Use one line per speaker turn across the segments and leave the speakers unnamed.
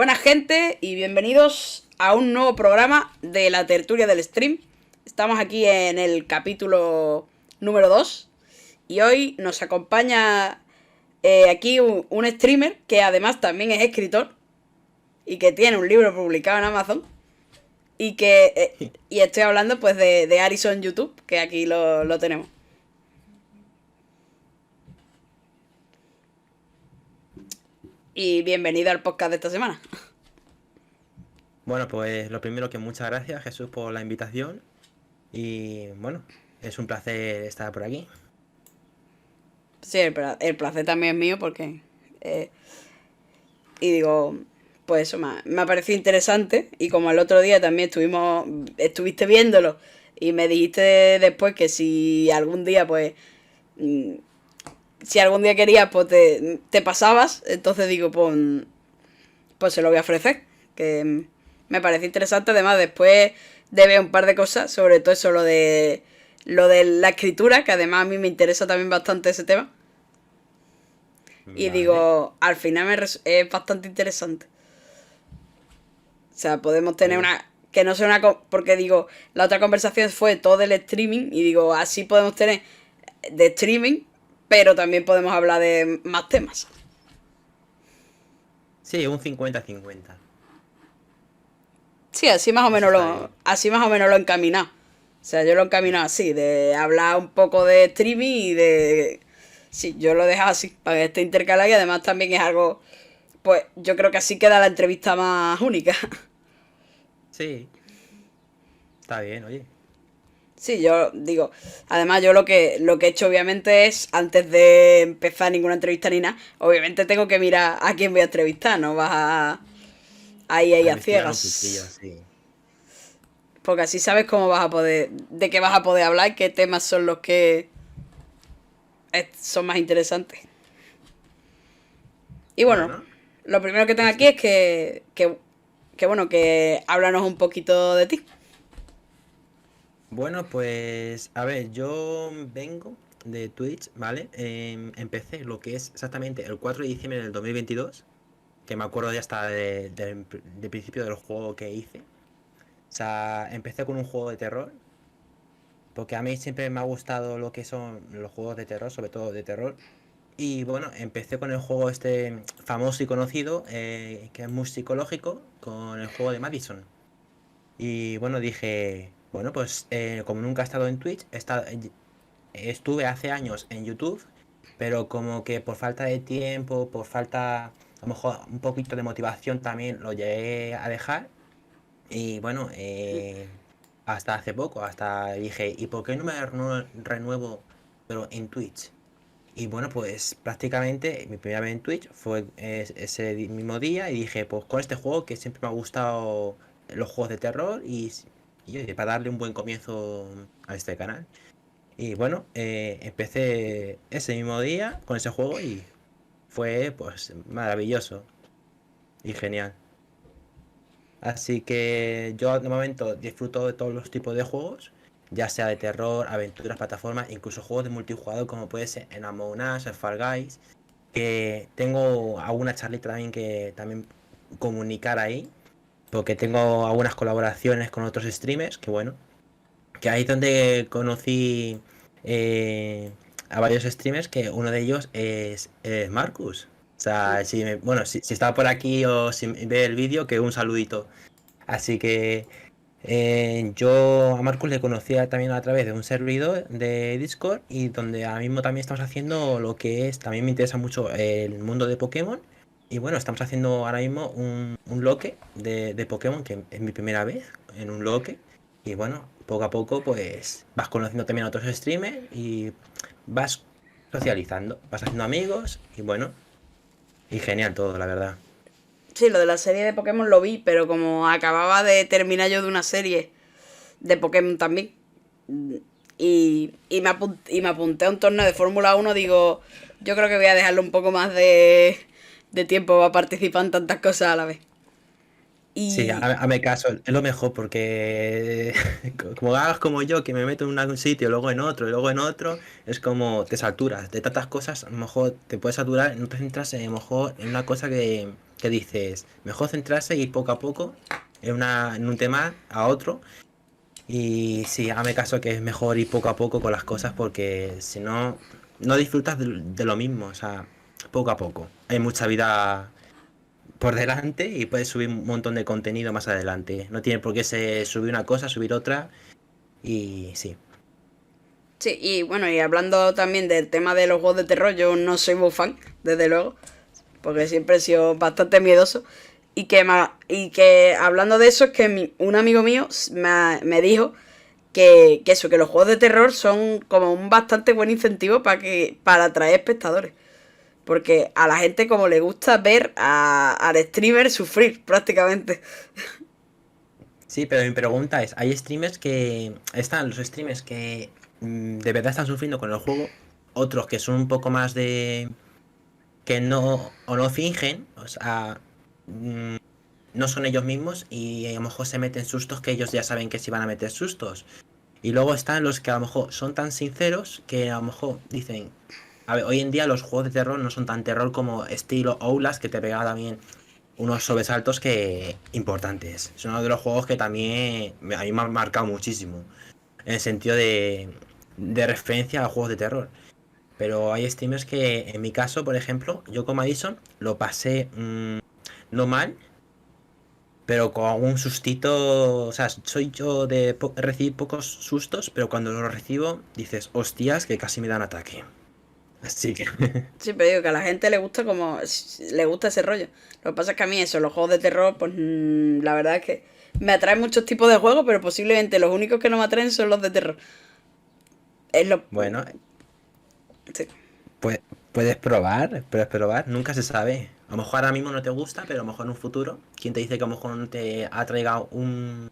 Buenas gente y bienvenidos a un nuevo programa de la tertulia del stream. Estamos aquí en el capítulo número 2 y hoy nos acompaña aquí un streamer que además también es escritor y que tiene un libro publicado en Amazon y estoy hablando pues de Arison YouTube, que aquí lo tenemos. Y bienvenido al podcast de esta semana.
Bueno, pues lo primero que muchas gracias, Jesús, por la invitación. Y bueno, es un placer estar por aquí.
Sí, el placer también es mío porque... y digo, pues eso me ha parecido interesante. Y como el otro día también estuviste viéndolo y me dijiste después que si algún día, pues... si algún día querías, pues te pasabas. Entonces digo, pues se lo voy a ofrecer. Que me parece interesante. Además, después de ver un par de cosas, sobre todo eso, lo de la escritura, que además a mí me interesa también bastante ese tema. Y
Vale.
digo, al final es bastante interesante. O sea, podemos tener
Oye,
una... Que no sea una... Porque digo, la otra conversación fue todo del streaming. Y digo, así podemos tener de streaming, pero también podemos hablar de más temas.
sí, un 50-50.
Sí,
Eso está bien.
así más o menos lo he encaminado. O sea, yo lo he encaminado así, de hablar un poco de streaming y de... Sí, yo lo he dejado así, para que esté intercalado y además también es algo... Pues yo creo que así queda la entrevista más única.
Sí, está bien, oye.
Sí, yo digo, además yo lo que he hecho obviamente es, antes de empezar ninguna entrevista ni nada, obviamente tengo que mirar a quién voy a entrevistar, no vas a
A
a
investigar un poquillo,
ciegas.
sí.
Porque así sabes cómo vas a poder, de qué vas a poder hablar y qué temas son los que son más interesantes. Y bueno,
Bueno,
lo primero que tengo
es-
aquí es que bueno, que háblanos un poquito de ti.
bueno, pues a ver, yo vengo de Twitch, ¿vale? Empecé lo que es exactamente el 4 de diciembre del 2022, que me acuerdo ya hasta del principio del juego que hice. O sea, empecé con un juego de terror. Porque a mí siempre me ha gustado lo que son los juegos de terror, sobre todo de terror. Y bueno, empecé con el juego este famoso y conocido, que es muy psicológico, con el juego de Madison. Y bueno, dije, bueno, pues como nunca he estado en Twitch, estuve hace años en YouTube, pero como que por falta de tiempo, por falta, a lo mejor un poquito de motivación también lo llegué a dejar. Y bueno, hasta hace poco, hasta dije, ¿y por qué no me renuevo, pero en Twitch? Y bueno, pues prácticamente mi primera vez en Twitch fue ese mismo día y dije, pues con este juego que siempre me ha gustado los juegos de terror y oye, para darle un buen comienzo a este canal. Y bueno, empecé ese mismo día con ese juego y fue pues maravilloso y genial. Así que yo de momento disfruto de todos los tipos de juegos, ya sea de terror, aventuras, plataformas, incluso juegos de multijugador como puede ser en Among Us, en Fall Guys, que tengo alguna charlita también que también comunicar ahí, porque tengo algunas colaboraciones con otros streamers, que bueno, que ahí es donde conocí a varios streamers, que uno de ellos es Marcus. O sea, bueno, si está por aquí o si ve el vídeo, que un saludito. Así que yo a Marcus le conocía también a través de un servidor de Discord y donde ahora mismo también estamos haciendo lo que es, también me interesa mucho el mundo de Pokémon. Y bueno, estamos haciendo ahora mismo un loque de Pokémon, que es mi primera vez en un loque. Y bueno, poco a poco pues vas conociendo también a otros streamers y vas socializando, vas haciendo amigos y bueno, y genial todo, la verdad.
Sí, lo de la serie de Pokémon lo vi, pero como acababa de terminar yo de una serie de Pokémon también, y me apunté a un torneo de Fórmula 1, digo, yo creo que voy a dejarle un poco más de tiempo para participar en tantas cosas a la vez.
Sí,
Y
hazme caso, es lo mejor porque como hagas como yo, que me meto en un sitio, luego en otro y luego en otro, es como te saturas de tantas cosas, a lo mejor te puedes saturar, no te centras a lo mejor en una cosa que dices, mejor centrarse y ir poco a poco en un tema a otro. Y sí, hágame caso que es mejor ir poco a poco con las cosas porque si no, no disfrutas de lo mismo, o sea, poco a poco. Hay mucha vida por delante y puedes subir un montón de contenido más adelante. No tiene por qué subir una cosa, subir otra y sí.
Sí, y bueno, y hablando también del tema de los juegos de terror, yo no soy muy fan, desde luego, porque siempre he sido bastante miedoso. Y que hablando de eso, es que un amigo mío me dijo que eso, que los juegos de terror son como un bastante buen incentivo para atraer espectadores. Porque a la gente como le gusta ver al streamer sufrir prácticamente.
Sí, pero mi pregunta es, hay streamers que están los streamers que de verdad están sufriendo con el juego, otros que son un poco más de que no o no fingen, o sea, mm, no son ellos mismos y a lo mejor se meten sustos que ellos ya saben que se van a meter sustos. Y luego están los que a lo mejor son tan sinceros que a lo mejor dicen, a ver, hoy en día los juegos de terror no son tan terror como estilo Outlast que te pega también unos sobresaltos que importantes. Es uno de los juegos que también a mí me han marcado muchísimo en el sentido de referencia a juegos de terror. Pero hay streamers que, en mi caso, por ejemplo, yo con Madison lo pasé no mal, pero con un sustito. O sea, soy yo de recibir pocos sustos, pero cuando lo recibo dices, hostias, que casi me dan ataque. Así que.
Sí, pero digo que a la gente le gusta le gusta ese rollo. Lo que pasa es que a mí eso, los juegos de terror, pues la verdad es que me atraen muchos tipos de juegos, pero posiblemente los únicos que no me atraen son los de terror. Es lo...
Bueno,
Sí.
pues puedes probar, nunca se sabe. A lo mejor ahora mismo no te gusta, pero a lo mejor en un futuro, ¿quién te dice que a lo mejor no te atraiga un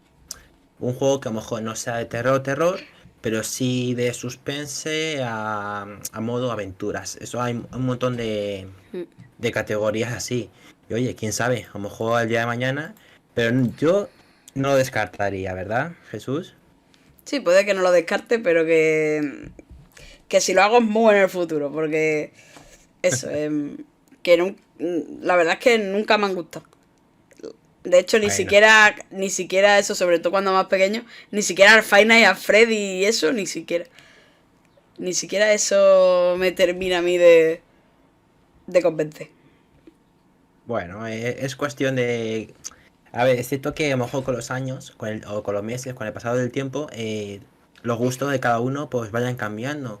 juego que a lo mejor no sea de terror, pero sí de suspense a modo aventuras? Eso hay un montón de categorías así. Y oye, quién sabe, a lo mejor el día de mañana, pero yo no lo descartaría, ¿verdad, Jesús?
Sí, puede que no lo descarte, pero que si lo hago es muy en el futuro, porque eso, que la verdad es que nunca me han gustado. De hecho,
Bueno,
ni siquiera eso, sobre todo cuando más pequeño, ni siquiera al Five Nights at Freddy y eso, ni siquiera. Ni siquiera eso me termina a mí de convencer.
bueno, es cuestión de. A ver, es cierto que a lo mejor con los años, o con los meses, con el pasado del tiempo, los gustos de cada uno pues vayan cambiando.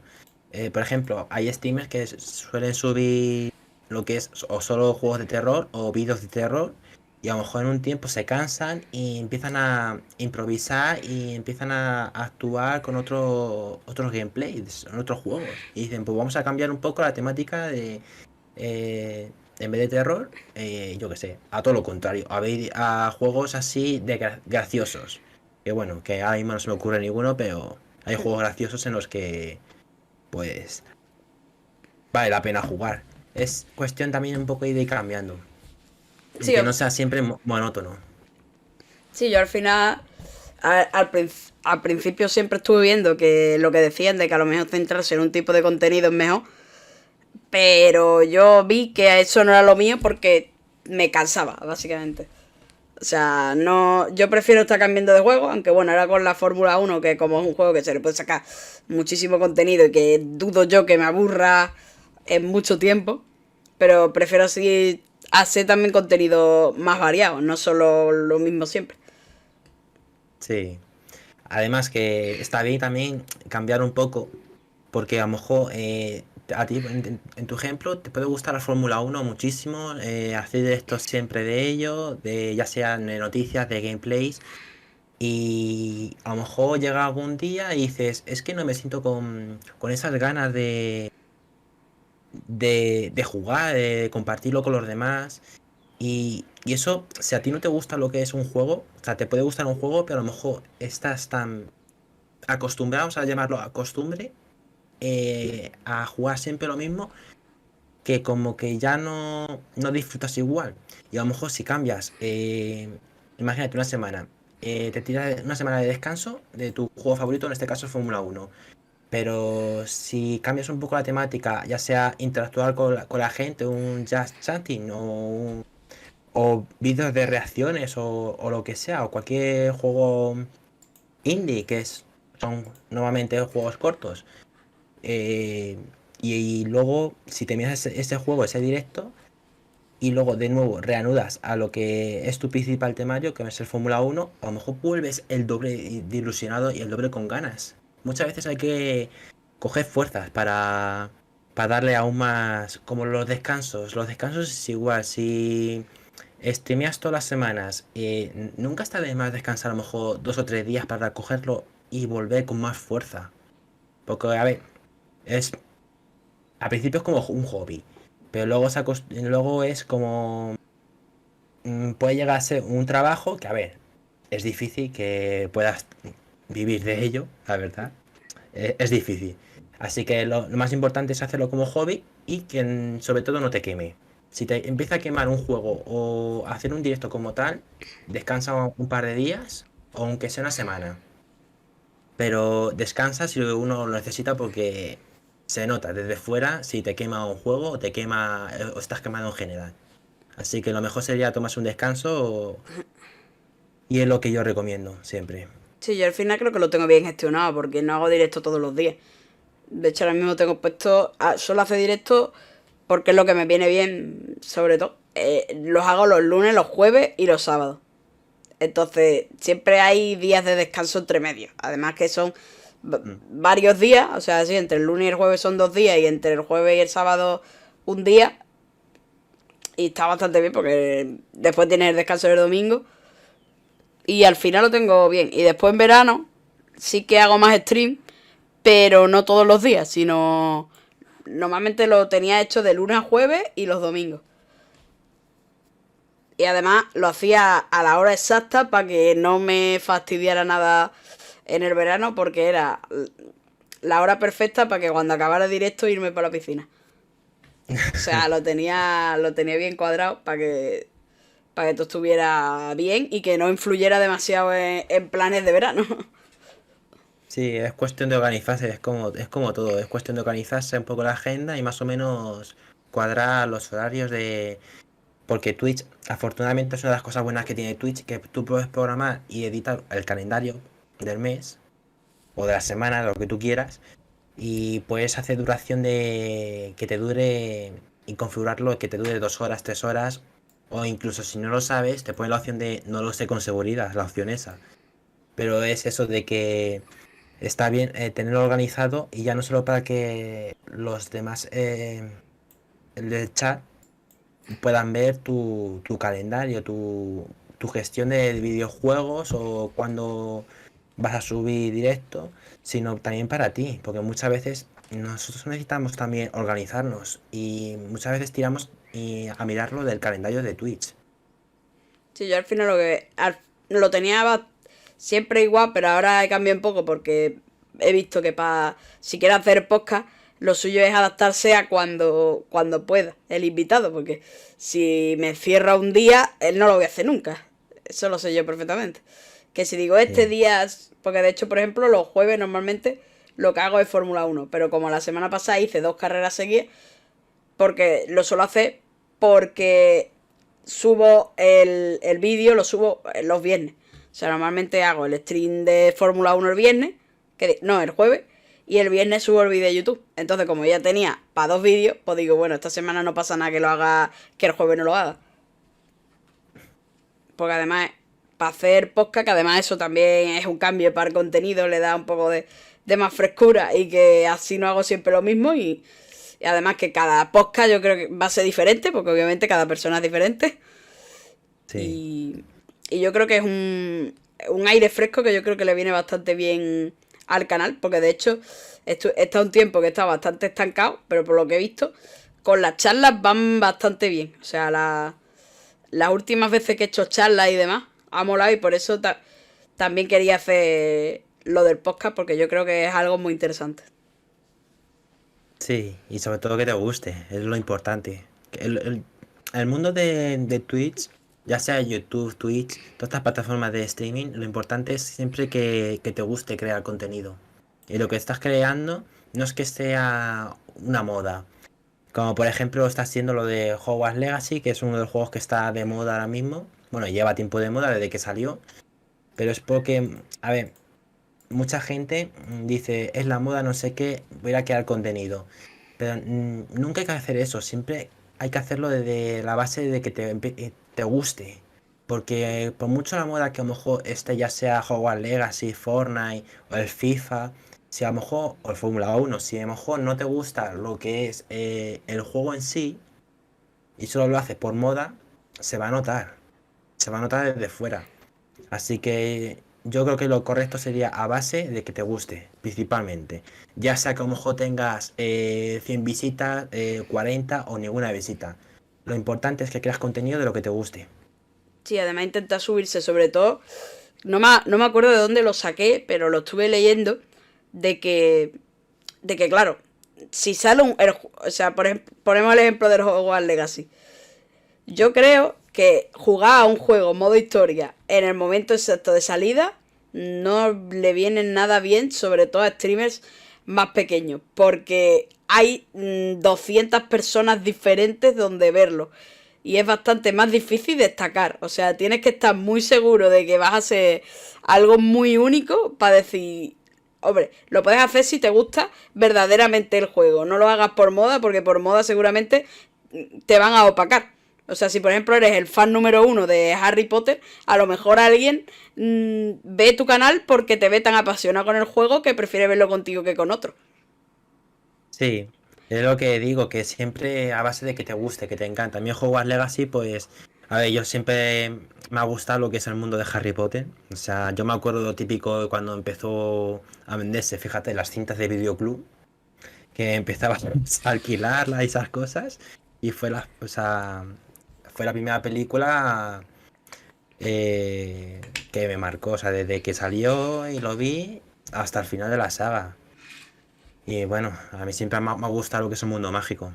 Por ejemplo, hay streamers que suelen subir lo que es o solo juegos de terror o vídeos de terror y a lo mejor en un tiempo se cansan y empiezan a improvisar y empiezan a actuar con otros gameplays, en otros juegos. Y dicen, pues vamos a cambiar un poco la temática de en vez de terror, yo qué sé, a todo lo contrario, a juegos así de graciosos. Que bueno, que ahora mismo no se me ocurre ninguno, pero hay juegos graciosos en los que, pues, vale la pena jugar. Es cuestión también un poco de ir cambiando. Y
Sí,
que no sea siempre monótono.
sí, yo al final, al principio siempre estuve viendo que lo que decían de que a lo mejor centrarse en un tipo de contenido es mejor, pero yo vi que eso no era lo mío porque me cansaba, básicamente. O sea, no, yo prefiero estar cambiando de juego, aunque bueno, ahora con la Fórmula 1 que como es un juego que se le puede sacar muchísimo contenido y que dudo yo que me aburra en mucho tiempo, pero prefiero así hacer también contenido más variado, no solo lo mismo siempre.
Sí. Además que está bien también cambiar un poco, porque a lo mejor a ti, en tu ejemplo, te puede gustar la Fórmula 1 muchísimo, hacer esto siempre de ello, ya sean de noticias, de gameplays, y a lo mejor llega algún día y dices, es que no me siento con esas ganas de jugar, de compartirlo con los demás. Y eso, si a ti no te gusta lo que es un juego, o sea, te puede gustar un juego, pero a lo mejor estás tan acostumbrados a llamarlo a costumbre, a jugar siempre lo mismo, que como que ya no disfrutas igual. Y a lo mejor si cambias, imagínate una semana, te tiras una semana de descanso de tu juego favorito, en este caso Fórmula 1. Pero si cambias un poco la temática, ya sea interactuar con la gente, un just chatting o vídeos de reacciones o lo que sea, o cualquier juego indie, son normalmente juegos cortos. Eh, y luego, si te miras ese juego, ese directo, y luego de nuevo reanudas a lo que es tu principal temario, que es el Fórmula 1, a lo mejor vuelves el doble de ilusionado y el doble con ganas. Muchas veces hay que coger fuerzas para darle aún más, como los descansos. Los descansos es igual, si streameas todas las semanas, nunca está de más descansar a lo mejor 2 o 3 días para cogerlo y volver con más fuerza. Porque, a ver, es al principio es como un hobby, pero luego es como puede llegar a ser un trabajo que, a ver, es difícil que puedas vivir de ello, la verdad. Es difícil. Así que lo más importante es hacerlo como hobby y que sobre todo no te queme. Si te empieza a quemar un juego o hacer un directo como tal, descansa un par de días o aunque sea una semana. Pero descansa si uno lo necesita porque se nota desde fuera si te quema un juego o te quema o estás quemado en general. Así que lo mejor sería tomarse un descanso y es lo que yo recomiendo siempre.
Sí, yo al final creo que lo tengo bien gestionado porque no hago directo todos los días. De hecho, ahora mismo tengo puesto. Solo hace directo porque es lo que me viene bien, sobre todo. Los hago los lunes, los jueves y los sábados. Entonces, siempre hay días de descanso entre medios. Además, que son
Mm.
varios días. O sea, sí, entre el lunes y el jueves son 2 días y entre el jueves y el sábado un día. Y está bastante bien porque después tienes el descanso del domingo. Y al final lo tengo bien. Y después en verano sí que hago más stream, pero no todos los días, sino normalmente lo tenía hecho de lunes a jueves y los domingos. Y además lo hacía a la hora exacta para que no me fastidiara nada en el verano porque era la hora perfecta para que cuando acabara el directo irme para la piscina. O sea, lo tenía bien cuadrado para que todo estuviera bien y que no influyera demasiado en planes de verano.
Sí, es cuestión de organizarse, es como todo, es cuestión de organizarse un poco la agenda y más o menos cuadrar los horarios de. Porque Twitch, afortunadamente, es una de las cosas buenas que tiene Twitch, que tú puedes programar y editar el calendario del mes o de la semana, lo que tú quieras, y puedes hacer duración de que te dure y configurarlo que te dure 2 horas, 3 horas, o incluso si no lo sabes, te pone la opción de no lo sé con seguridad, la opción esa. Pero es eso de que está bien tenerlo organizado y ya no solo para que los demás del chat puedan ver tu calendario, tu gestión de videojuegos o cuando vas a subir directo, sino también para ti, porque muchas veces nosotros necesitamos también organizarnos y muchas veces tiramos a mirarlo del calendario de Twitch.
Sí, yo al final lo tenía siempre igual, pero ahora he cambiado un poco porque he visto que para si quiero hacer podcast, lo suyo es adaptarse a cuando pueda el invitado, porque si me cierra un día, él no lo voy a hacer nunca. Eso lo sé yo perfectamente. Que si digo este
Sí,
día, porque de hecho, por ejemplo, los jueves normalmente lo que hago es Fórmula 1, pero como la semana pasada hice 2 carreras seguidas, porque lo suelo hacer porque subo el vídeo, lo subo los viernes. O sea, normalmente hago el stream de Fórmula 1 el viernes, no, el jueves, y el viernes subo el vídeo de YouTube. Entonces, como ya tenía para 2 vídeos, pues digo, bueno, esta semana no pasa nada que lo haga, que el jueves no lo haga. Porque además, para hacer podcast, que además eso también es un cambio para el contenido, le da un poco de más frescura y que así no hago siempre lo mismo y además que cada podcast yo creo que va a ser diferente, porque obviamente cada persona es diferente.
sí,
Y yo creo que es un aire fresco que yo creo que le viene bastante bien al canal, porque de hecho está un tiempo que está bastante estancado, pero por lo que he visto, con las charlas van bastante bien. O sea, las últimas veces que he hecho charlas y demás, ha molado y por eso también quería hacer lo del podcast, porque yo creo que es algo muy interesante.
sí, y sobre todo que te guste, es lo importante. El mundo de Twitch, ya sea YouTube, Twitch, todas estas plataformas de streaming, lo importante es siempre que te guste crear contenido. Y lo que estás creando no es que sea una moda, Como por ejemplo está siendo lo de Hogwarts Legacy, que es uno de los juegos que está de moda ahora mismo. Bueno, lleva tiempo de moda desde que salió. Pero es porque, a ver, mucha gente dice, es la moda, no sé qué, voy a crear contenido. Pero nunca hay que hacer eso, siempre hay que hacerlo desde la base de que te guste. Porque por mucho la moda que a lo mejor este ya sea Hogwarts Legacy, Fortnite o el FIFA, si a lo mejor, o el Fórmula 1, si a lo mejor no te gusta lo que es el juego en sí y solo lo haces por moda, se va a notar. Se va a notar desde fuera. Así que yo creo que lo correcto sería a base de que te guste, principalmente. Ya sea que a lo mejor tengas 100 visitas, 40 o ninguna visita. Lo importante es que creas contenido de lo que te guste.
Sí, además intenta subirse, sobre todo, no me acuerdo de dónde lo saqué, pero lo estuve leyendo, de que, de que claro, si sale o sea, por ejemplo, ponemos el ejemplo del Hogwarts Legacy. Yo creo que jugar a un juego modo historia en el momento exacto de salida no le viene nada bien, sobre todo a streamers más pequeños, porque hay 200 personas diferentes donde verlo. Y es bastante más difícil destacar. O sea, tienes que estar muy seguro de que vas a ser algo muy único para decir, hombre, lo puedes hacer si te gusta verdaderamente el juego. No lo hagas por moda, porque por moda seguramente te van a opacar. O sea, si por ejemplo eres el fan número uno de Harry Potter, a lo mejor alguien ve tu canal porque te ve tan apasionado con el juego que prefiere verlo contigo que con otro.
Sí, es lo que digo, que siempre a base de que te guste, que te encanta. A mí Hogwarts Legacy, pues, a ver, yo siempre me ha gustado lo que es el mundo de Harry Potter. O sea, yo me acuerdo lo típico de cuando empezó a venderse, fíjate, las cintas de videoclub, que empezaba a alquilarla y esas cosas. Y o sea, fue la primera película que me marcó, o sea, desde que salió y lo vi hasta el final de la saga. Y bueno, a mí siempre me ha gustado lo que es un mundo mágico.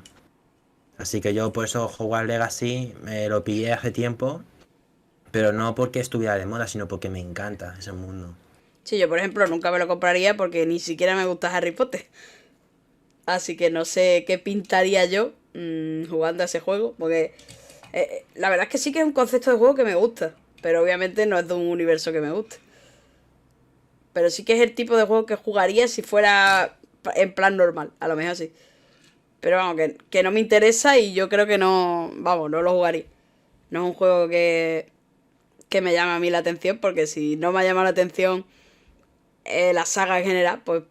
Así que yo por eso Hogwarts Legacy me lo pillé hace tiempo, pero no porque estuviera de moda, sino porque me encanta ese mundo.
Sí, yo por ejemplo nunca me lo compraría porque ni siquiera me gusta Harry Potter. Así que no sé qué pintaría yo jugando a ese juego. Porque la verdad es que sí que es un concepto de juego que me gusta. Pero obviamente no es de un universo que me guste. Pero sí que es el tipo de juego que jugaría si fuera en plan normal. A lo mejor sí. Pero vamos, que no me interesa y yo creo que no. Vamos, no lo jugaría. No es un juego que me llame a mí la atención. Porque si no me ha llamado la atención la saga en general, pues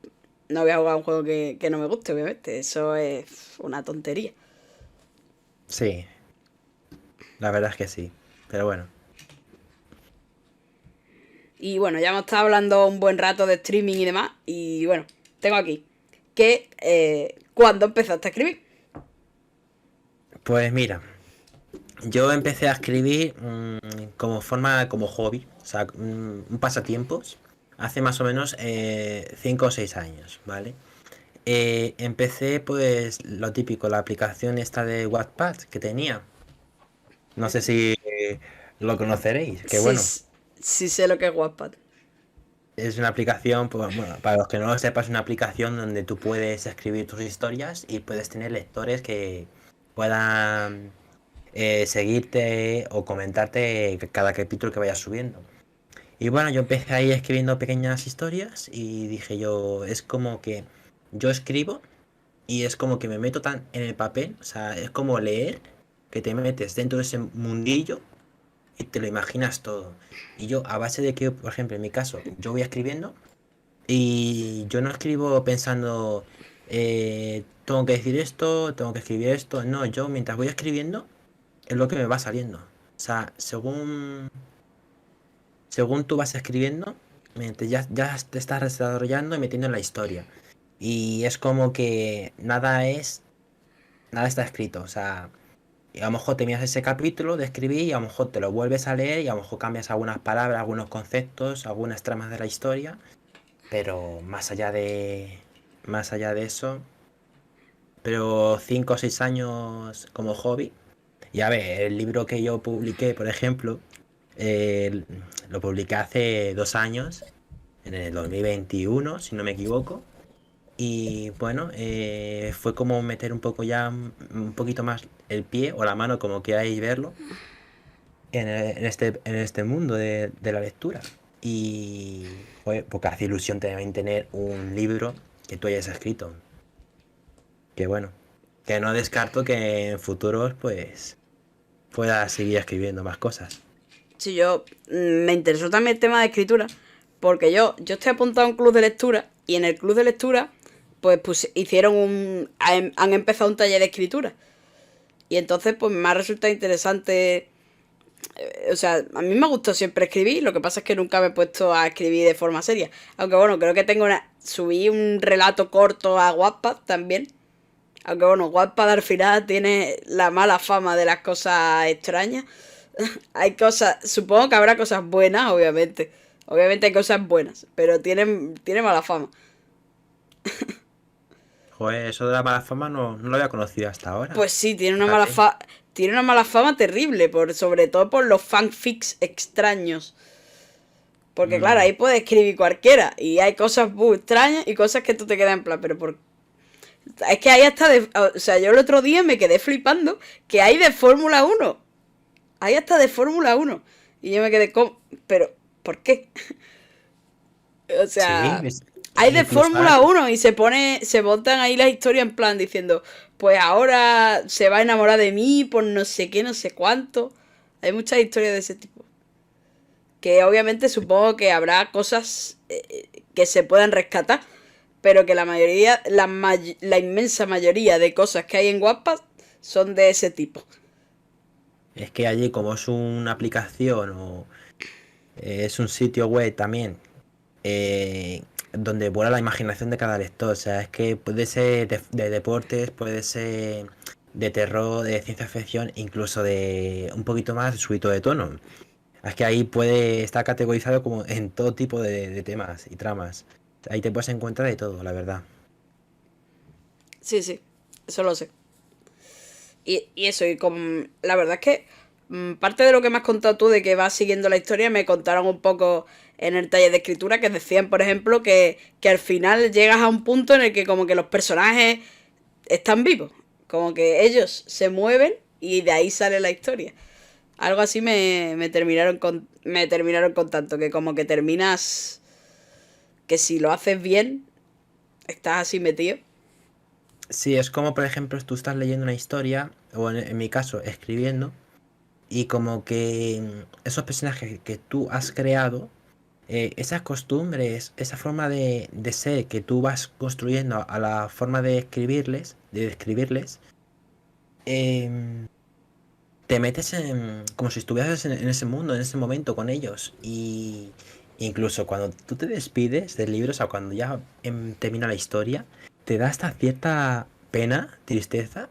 no voy a jugar un juego que no me guste, obviamente. Eso es una tontería.
Sí, la verdad es que sí. Pero bueno,
Y bueno, ya hemos estado hablando un buen rato de streaming y demás. Y bueno, tengo aquí que ¿cuándo empezaste a escribir?
pues mira, yo empecé a escribir como forma, como hobby, o sea, un pasatiempos, hace más o menos 5 o 6 años, ¿vale? Empecé pues lo típico, la aplicación esta de Wattpad que tenía. No sé si lo conoceréis, que
Sí,
bueno,
sí sé lo que es Wattpad.
es una aplicación, pues, bueno, para los que no lo sepas, es una aplicación donde tú puedes escribir tus historias y puedes tener lectores que puedan seguirte o comentarte cada capítulo que vayas subiendo. Y bueno, yo empecé ahí escribiendo pequeñas historias y dije yo, es como que yo escribo y es como que me meto tan en el papel, o sea, es como leer, que te metes dentro de ese mundillo y te lo imaginas todo. Y yo, a base de que, por ejemplo, en mi caso, yo voy escribiendo y yo no escribo pensando, tengo que decir esto, tengo que escribir esto. No, yo mientras voy escribiendo es lo que me va saliendo. O sea, según tú vas escribiendo, ya te estás desarrollando y metiendo en la historia. Y es como que nada está escrito. O sea, y a lo mejor te miras ese capítulo de escribir y a lo mejor te lo vuelves a leer y a lo mejor cambias algunas palabras, algunos conceptos, algunas tramas de la historia, pero más allá de eso, pero 5 o 6 años como hobby. Y a ver, el libro que yo publiqué, por ejemplo, eh, lo publiqué hace 2 años, en el 2021, si no me equivoco. Y bueno, fue como meter un poco ya, un poquito más el pie o la mano, como queráis verlo, en este mundo de la lectura. Y joder, porque hace ilusión también tener un libro que tú hayas escrito. Que bueno, que no descarto que en futuros pues pueda seguir escribiendo más cosas.
Sí, me interesó también el tema de escritura, porque yo estoy apuntado a un club de lectura y en el club de lectura pues hicieron han empezado un taller de escritura. Y entonces pues me ha resultado interesante. O sea, a mí me gustó siempre escribir, lo que pasa es que nunca me he puesto a escribir de forma seria. Aunque bueno, creo que subí un relato corto a Wattpad también. Aunque bueno, Wattpad al final tiene la mala fama de las cosas extrañas. Hay cosas, supongo que habrá cosas buenas, obviamente. Obviamente hay cosas buenas, pero tiene mala fama.
Joder, eso de la mala fama no lo había conocido hasta ahora.
Pues sí,
Fíjate.
tiene una mala fama terrible, sobre todo por los fanfics extraños. Porque claro,
Mm,
ahí puede escribir cualquiera. Y hay cosas muy extrañas y cosas que tú te quedas en plan, pero por... Es que hay hasta de... O sea, yo el otro día me quedé flipando que hay de Fórmula 1. Hay hasta de Fórmula 1. Y yo me quedé con... Pero, ¿por qué? O
sí,
sea, hay de
incluso
Fórmula 1 y se montan ahí las historias en plan diciendo, pues ahora se va a enamorar de mí por no sé qué, no sé cuánto. Hay muchas historias de ese tipo. Que obviamente supongo que habrá cosas que se puedan rescatar, pero que la inmensa mayoría de cosas que hay en Wattpad son de ese tipo.
es que allí como es una aplicación o es un sitio web también, donde vuela la imaginación de cada lector. O sea, es que puede ser de deportes, puede ser de terror, de ciencia ficción, incluso de un poquito más subido de tono. Es que ahí puede estar categorizado como en todo tipo de temas y tramas. Ahí te puedes encontrar de todo, la verdad.
Sí, sí, eso lo sé. Y eso, y con, la verdad es que parte de lo que me has contado tú de que vas siguiendo la historia, me contaron un poco en el taller de escritura que decían, por ejemplo, que al final llegas a un punto en el que como que los personajes están vivos, como que ellos se mueven y de ahí sale la historia. Algo así me terminaron contando, que como que terminas, que si lo haces bien, estás así metido.
Sí, es como, por ejemplo, tú estás leyendo una historia, o en mi caso, escribiendo, y como que esos personajes que tú has creado, esas costumbres, esa forma de ser que tú vas construyendo a la forma de escribirles, de describirles, em, te metes en, como si estuvieras en ese mundo, en ese momento con ellos. Y incluso cuando tú te despides del libro, o sea, cuando ya termina la historia, te da hasta cierta pena, tristeza,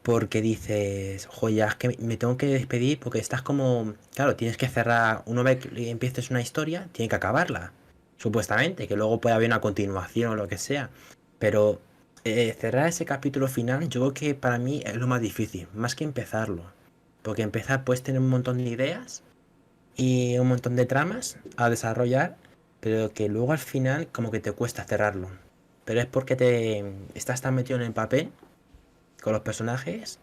porque dices, joya, es que me tengo que despedir porque estás como, claro, tienes que cerrar, una vez que empieces una historia, tiene que acabarla, supuestamente, que luego puede haber una continuación o lo que sea. Pero cerrar ese capítulo final, yo creo que para mí es lo más difícil, más que empezarlo. Porque empezar puedes tener un montón de ideas y un montón de tramas a desarrollar, pero que luego al final como que te cuesta cerrarlo. Pero es porque te estás tan metido en el papel con los personajes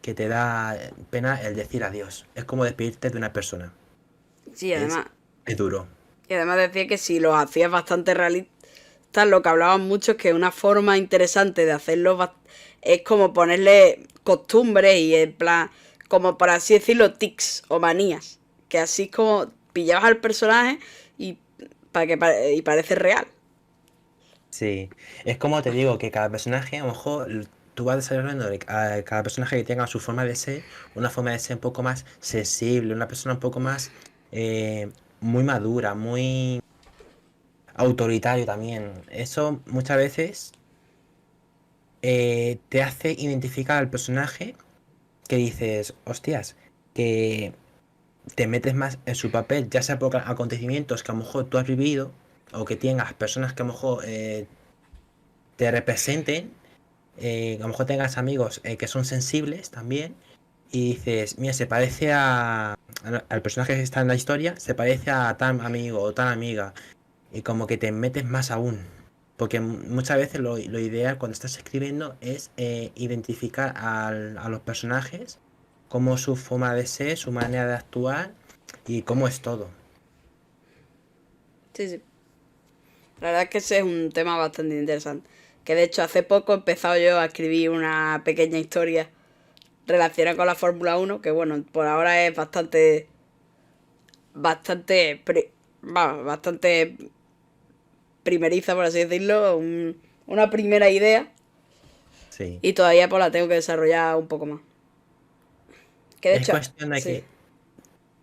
que te da pena el decir adiós. Es como despedirte de una persona.
Sí,
Es,
además,
es duro.
y además decía que si los hacías bastante realistas, lo que hablaban mucho es que una forma interesante de es como ponerle costumbres y en plan, como por así decirlo, tics o manías. Que así es como pillabas al personaje y, y parece real.
Sí. Es como te digo, que cada personaje, a lo mejor tú vas desarrollando a cada personaje que tenga su forma de ser, una forma de ser un poco más sensible, una persona un poco más muy madura, muy autoritario también. Eso muchas veces te hace identificar al personaje que dices, hostias, que te metes más en su papel, ya sea por acontecimientos que a lo mejor tú has vivido, o que tengas personas que a lo mejor te representen, a lo mejor tengas amigos que son sensibles también, y dices, mira, se parece al personaje que está en la historia, se parece a tal amigo o tal amiga, y como que te metes más aún. Porque muchas veces lo ideal cuando estás escribiendo es identificar a los personajes, cómo su forma de ser, su manera de actuar y cómo es todo.
Sí, sí. La verdad es que ese es un tema bastante interesante. Que de hecho hace poco he empezado yo a escribir una pequeña historia relacionada con la Fórmula 1, que bueno, por ahora es bastante, bastante primeriza, por así decirlo, una primera idea,
Sí.
y todavía pues la tengo que desarrollar un poco más. Que de
Es
hecho,
cuestión de
sí,
que,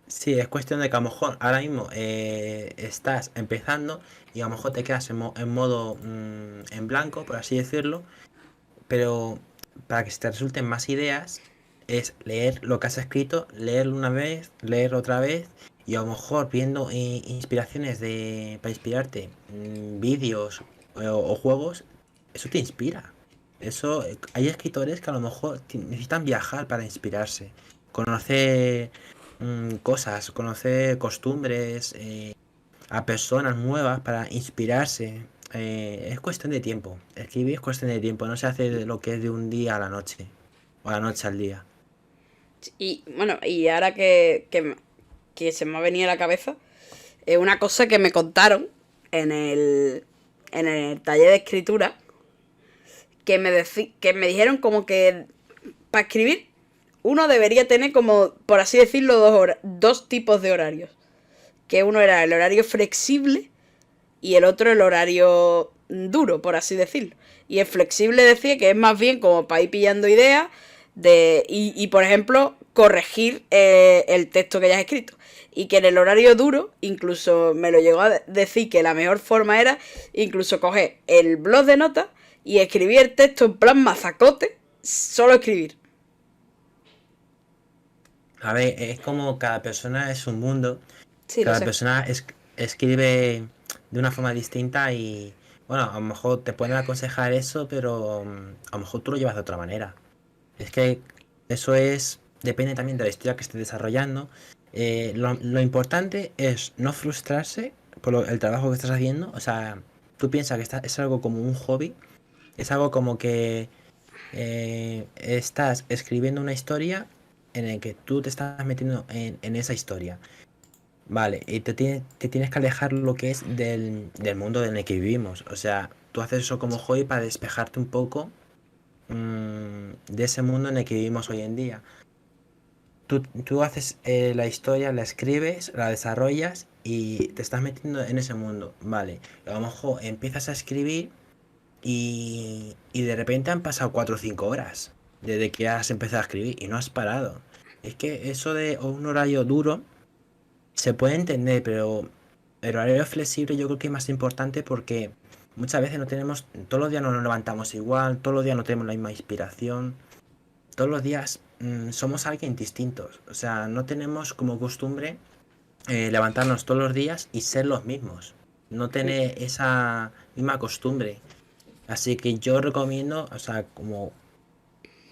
sí, es cuestión de que a lo mejor ahora mismo estás empezando y a lo mejor te quedas en modo en blanco, por así decirlo, pero para que se te resulten más ideas es leer lo que has escrito, leerlo una vez, leer otra vez y a lo mejor viendo inspiraciones para inspirarte, vídeos o juegos, eso te inspira. Eso, hay escritores que a lo mejor necesitan viajar para inspirarse, conocer cosas, conocer costumbres, a personas nuevas para inspirarse. Es cuestión de tiempo. Escribir es cuestión de tiempo. No se hace de lo que es de un día a la noche. O a la noche al día.
y bueno, y ahora que se me ha venido a la cabeza, es una cosa que me contaron en en el taller de escritura, que me dijeron como que para escribir uno debería tener como, por así decirlo, dos tipos de horarios. Que uno era el horario flexible y el otro el horario duro, por así decirlo. Y el flexible decía que es más bien como para ir pillando ideas por ejemplo, corregir el texto que hayas escrito. Y que en el horario duro, incluso me lo llegó a decir que la mejor forma era incluso coger el blog de notas y escribir el texto en plan mazacote, solo escribir.
A ver, es como cada persona es un mundo.
Sí, lo
Cada
sé.
persona escribe de una forma distinta y bueno, a lo mejor te pueden aconsejar eso, pero a lo mejor tú lo llevas de otra manera. Es que eso depende también de la historia que estés desarrollando. Lo importante es no frustrarse por el trabajo que estás haciendo. O sea, tú piensas que es algo como un hobby, es algo como que estás escribiendo una historia en el que tú te estás metiendo en esa historia. Vale, y te tienes que alejar lo que es del mundo en el que vivimos. O sea, tú haces eso como hobby para despejarte un poco de ese mundo en el que vivimos hoy en día. Tú haces la historia, la escribes, la desarrollas y te estás metiendo en ese mundo. Vale, a lo mejor empiezas a escribir y de repente han pasado 4 o 5 horas desde que has empezado a escribir y no has parado. Es que eso de un horario duro se puede entender, pero el horario flexible yo creo que es más importante porque muchas veces no tenemos, todos los días no nos levantamos igual, todos los días no tenemos la misma inspiración, todos los días somos alguien distintos. O sea, no tenemos como costumbre levantarnos todos los días y ser los mismos. No tener esa misma costumbre. Así que yo recomiendo, o sea, como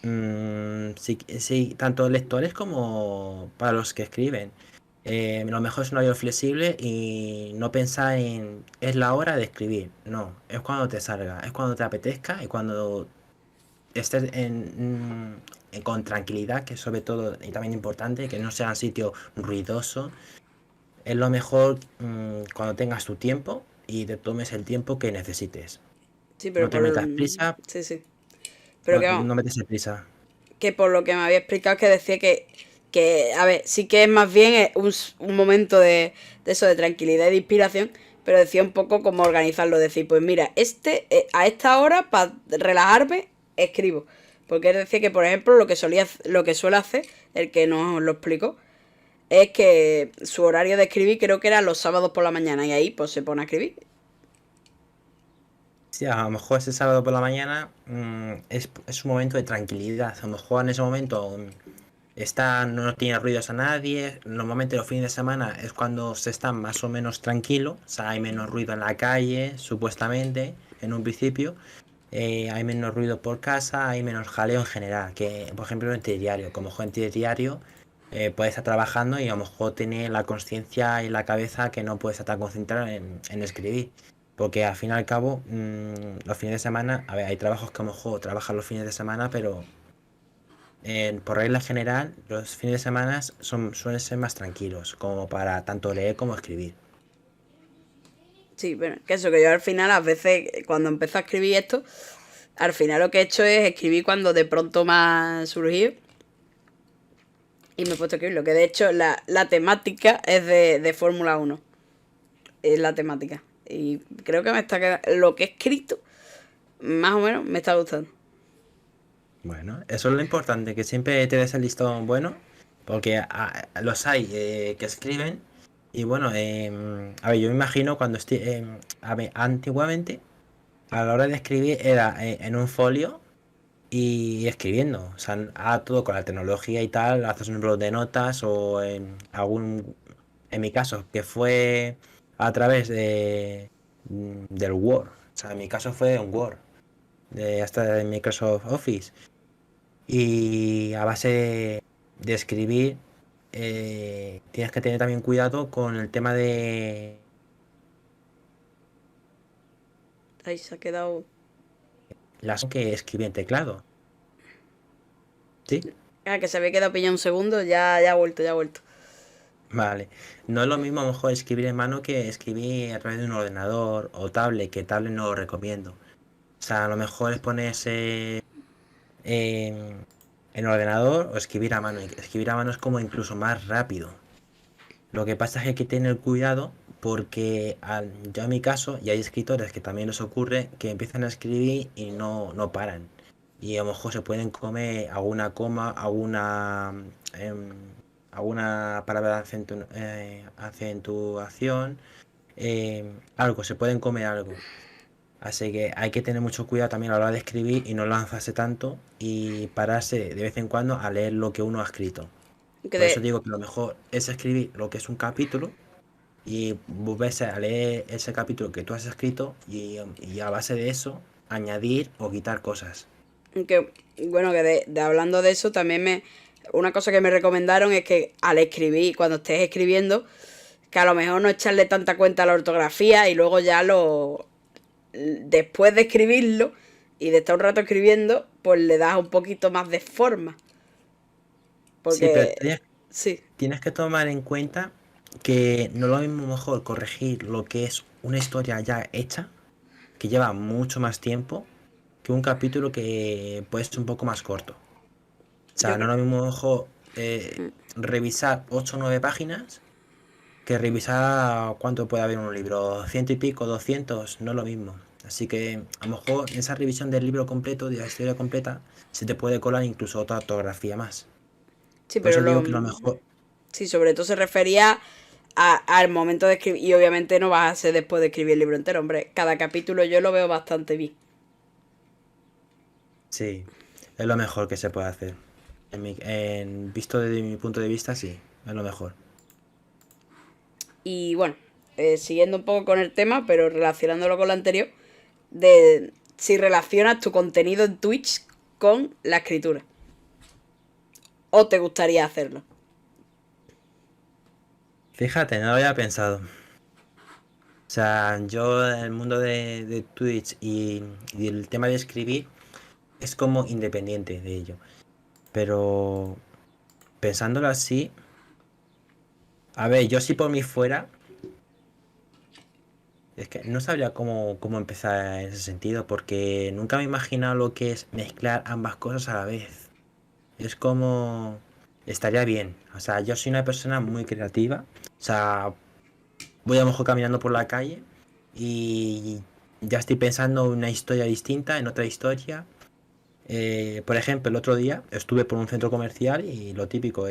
sí, sí, tanto lectores como para los que escriben. Lo mejor es un horario flexible y no pensar en es la hora de escribir. No, es cuando te salga, es cuando te apetezca y cuando estés con tranquilidad, que es sobre todo y también importante, que no sea un sitio ruidoso. Es lo mejor cuando tengas tu tiempo y te tomes el tiempo que necesites.
Sí,
No
pero
te
por...
metas prisa,
Sí, sí. Pero que vamos,
no metes prisa.
que por lo que me había explicado que decía a ver, sí que es más bien un momento de eso, de tranquilidad y de inspiración, pero decía un poco cómo organizarlo, decir, pues mira, a esta hora, para relajarme, escribo. Porque él decía que, por ejemplo, lo que suele hacer, el que nos lo explicó, es que su horario de escribir creo que era los sábados por la mañana, y ahí pues se pone a escribir.
Sí, a lo mejor ese sábado por la mañana es un momento de tranquilidad. A lo mejor en ese momento no tiene ruidos a nadie. Normalmente los fines de semana es cuando se está más o menos tranquilo. O sea, hay menos ruido en la calle, supuestamente, en un principio. Hay menos ruido por casa, hay menos jaleo en general. Que, por ejemplo, en diario. Como gente diario, puedes estar trabajando y a lo mejor tiene la conciencia y la cabeza que no puedes estar concentrado en escribir. Porque al fin y al cabo, los fines de semana, a ver, hay trabajos que a lo mejor trabajan los fines de semana, pero por regla general, los fines de semana suelen ser más tranquilos, como para tanto leer como escribir.
Sí, bueno, que eso, que yo al final, a veces, cuando empecé a escribir esto, al final lo que he hecho es escribir cuando de pronto me ha surgido y me he puesto a escribirlo. Que de hecho la temática es de Fórmula 1. Es la temática. Y creo que me está quedando. Lo que he escrito, más o menos, me está gustando.
Bueno, eso es lo importante, que siempre te des el listón bueno, porque los hay que escriben. Y bueno, a ver, yo me imagino cuando estoy, a ver, antiguamente, a la hora de escribir era en un folio y escribiendo. O sea, todo con la tecnología y tal, haces un blog de notas o en mi caso, que fue a través del Word. O sea, en mi caso fue un Word, hasta de Microsoft Office. Y a base de escribir, tienes que tener también cuidado con el tema de
Ahí se ha quedado.
las que escribí en teclado. ¿Sí?
Ah, que se había quedado pillado un segundo, ya ha vuelto, ya ha vuelto.
Vale. No es lo mismo a lo mejor escribir en mano que escribir a través de un ordenador o tablet, que tablet no lo recomiendo. O sea, a lo mejor es ponerse en ordenador o escribir a mano. Y escribir a mano es como incluso más rápido. Lo que pasa es que hay que tener cuidado porque yo en mi caso, y hay escritores que también les ocurre, que empiezan a escribir y no paran. Y a lo mejor se pueden comer alguna coma, em, alguna palabra de acentuación, algo, se pueden comer algo. Así que hay que tener mucho cuidado también a la hora de escribir y no lanzarse tanto y pararse de vez en cuando a leer lo que uno ha escrito.
Que
Por eso
de,
digo que lo mejor es escribir lo que es un capítulo y volverse a leer ese capítulo que tú has escrito y a base de eso añadir o quitar cosas.
que, bueno, que hablando de eso, también una cosa que me recomendaron es que al escribir, cuando estés escribiendo, que a lo mejor no echarle tanta cuenta a la ortografía y luego ya después de escribirlo y de estar un rato escribiendo, pues le das un poquito más de forma.
Sí, pero
Porque, sí,
tienes que tomar en cuenta que no es lo mismo mejor corregir lo que es una historia ya hecha, que lleva mucho más tiempo, que un capítulo que puede ser un poco más corto. O
yo
sea, no
creo.
es lo mismo mejor revisar 8 o 9 páginas que revisar cuánto puede haber en un libro, ciento y pico, 200, no es lo mismo. Así que a lo mejor en esa revisión del libro completo, de la historia completa, se te puede colar incluso otra ortografía más.
Sí,
Por
pero
eso digo que lo mejor,
sí, sobre todo se refería al momento de escribir. Y obviamente no vas a hacer después de escribir el libro entero, hombre. Cada capítulo yo lo veo bastante bien.
sí, es lo mejor que se puede hacer. Visto desde mi punto de vista, sí, es lo mejor.
Y bueno, siguiendo un poco con el tema, pero relacionándolo con lo anterior, de si relacionas tu contenido en Twitch con la escritura. ¿O te gustaría hacerlo?
Fíjate, no lo había pensado. O sea, yo en el mundo de Twitch y el tema de escribir es como independiente de ello. Pero pensándolo así, a ver, yo si por mí fuera, es que no sabría cómo empezar en ese sentido, porque nunca me he imaginado lo que es mezclar ambas cosas a la vez. Es como... Estaría bien. O sea, yo soy una persona muy creativa. O sea, voy a lo mejor caminando por la calle y ya estoy pensando en una historia distinta, en otra historia. Por ejemplo, el otro día estuve por un centro comercial y lo típico,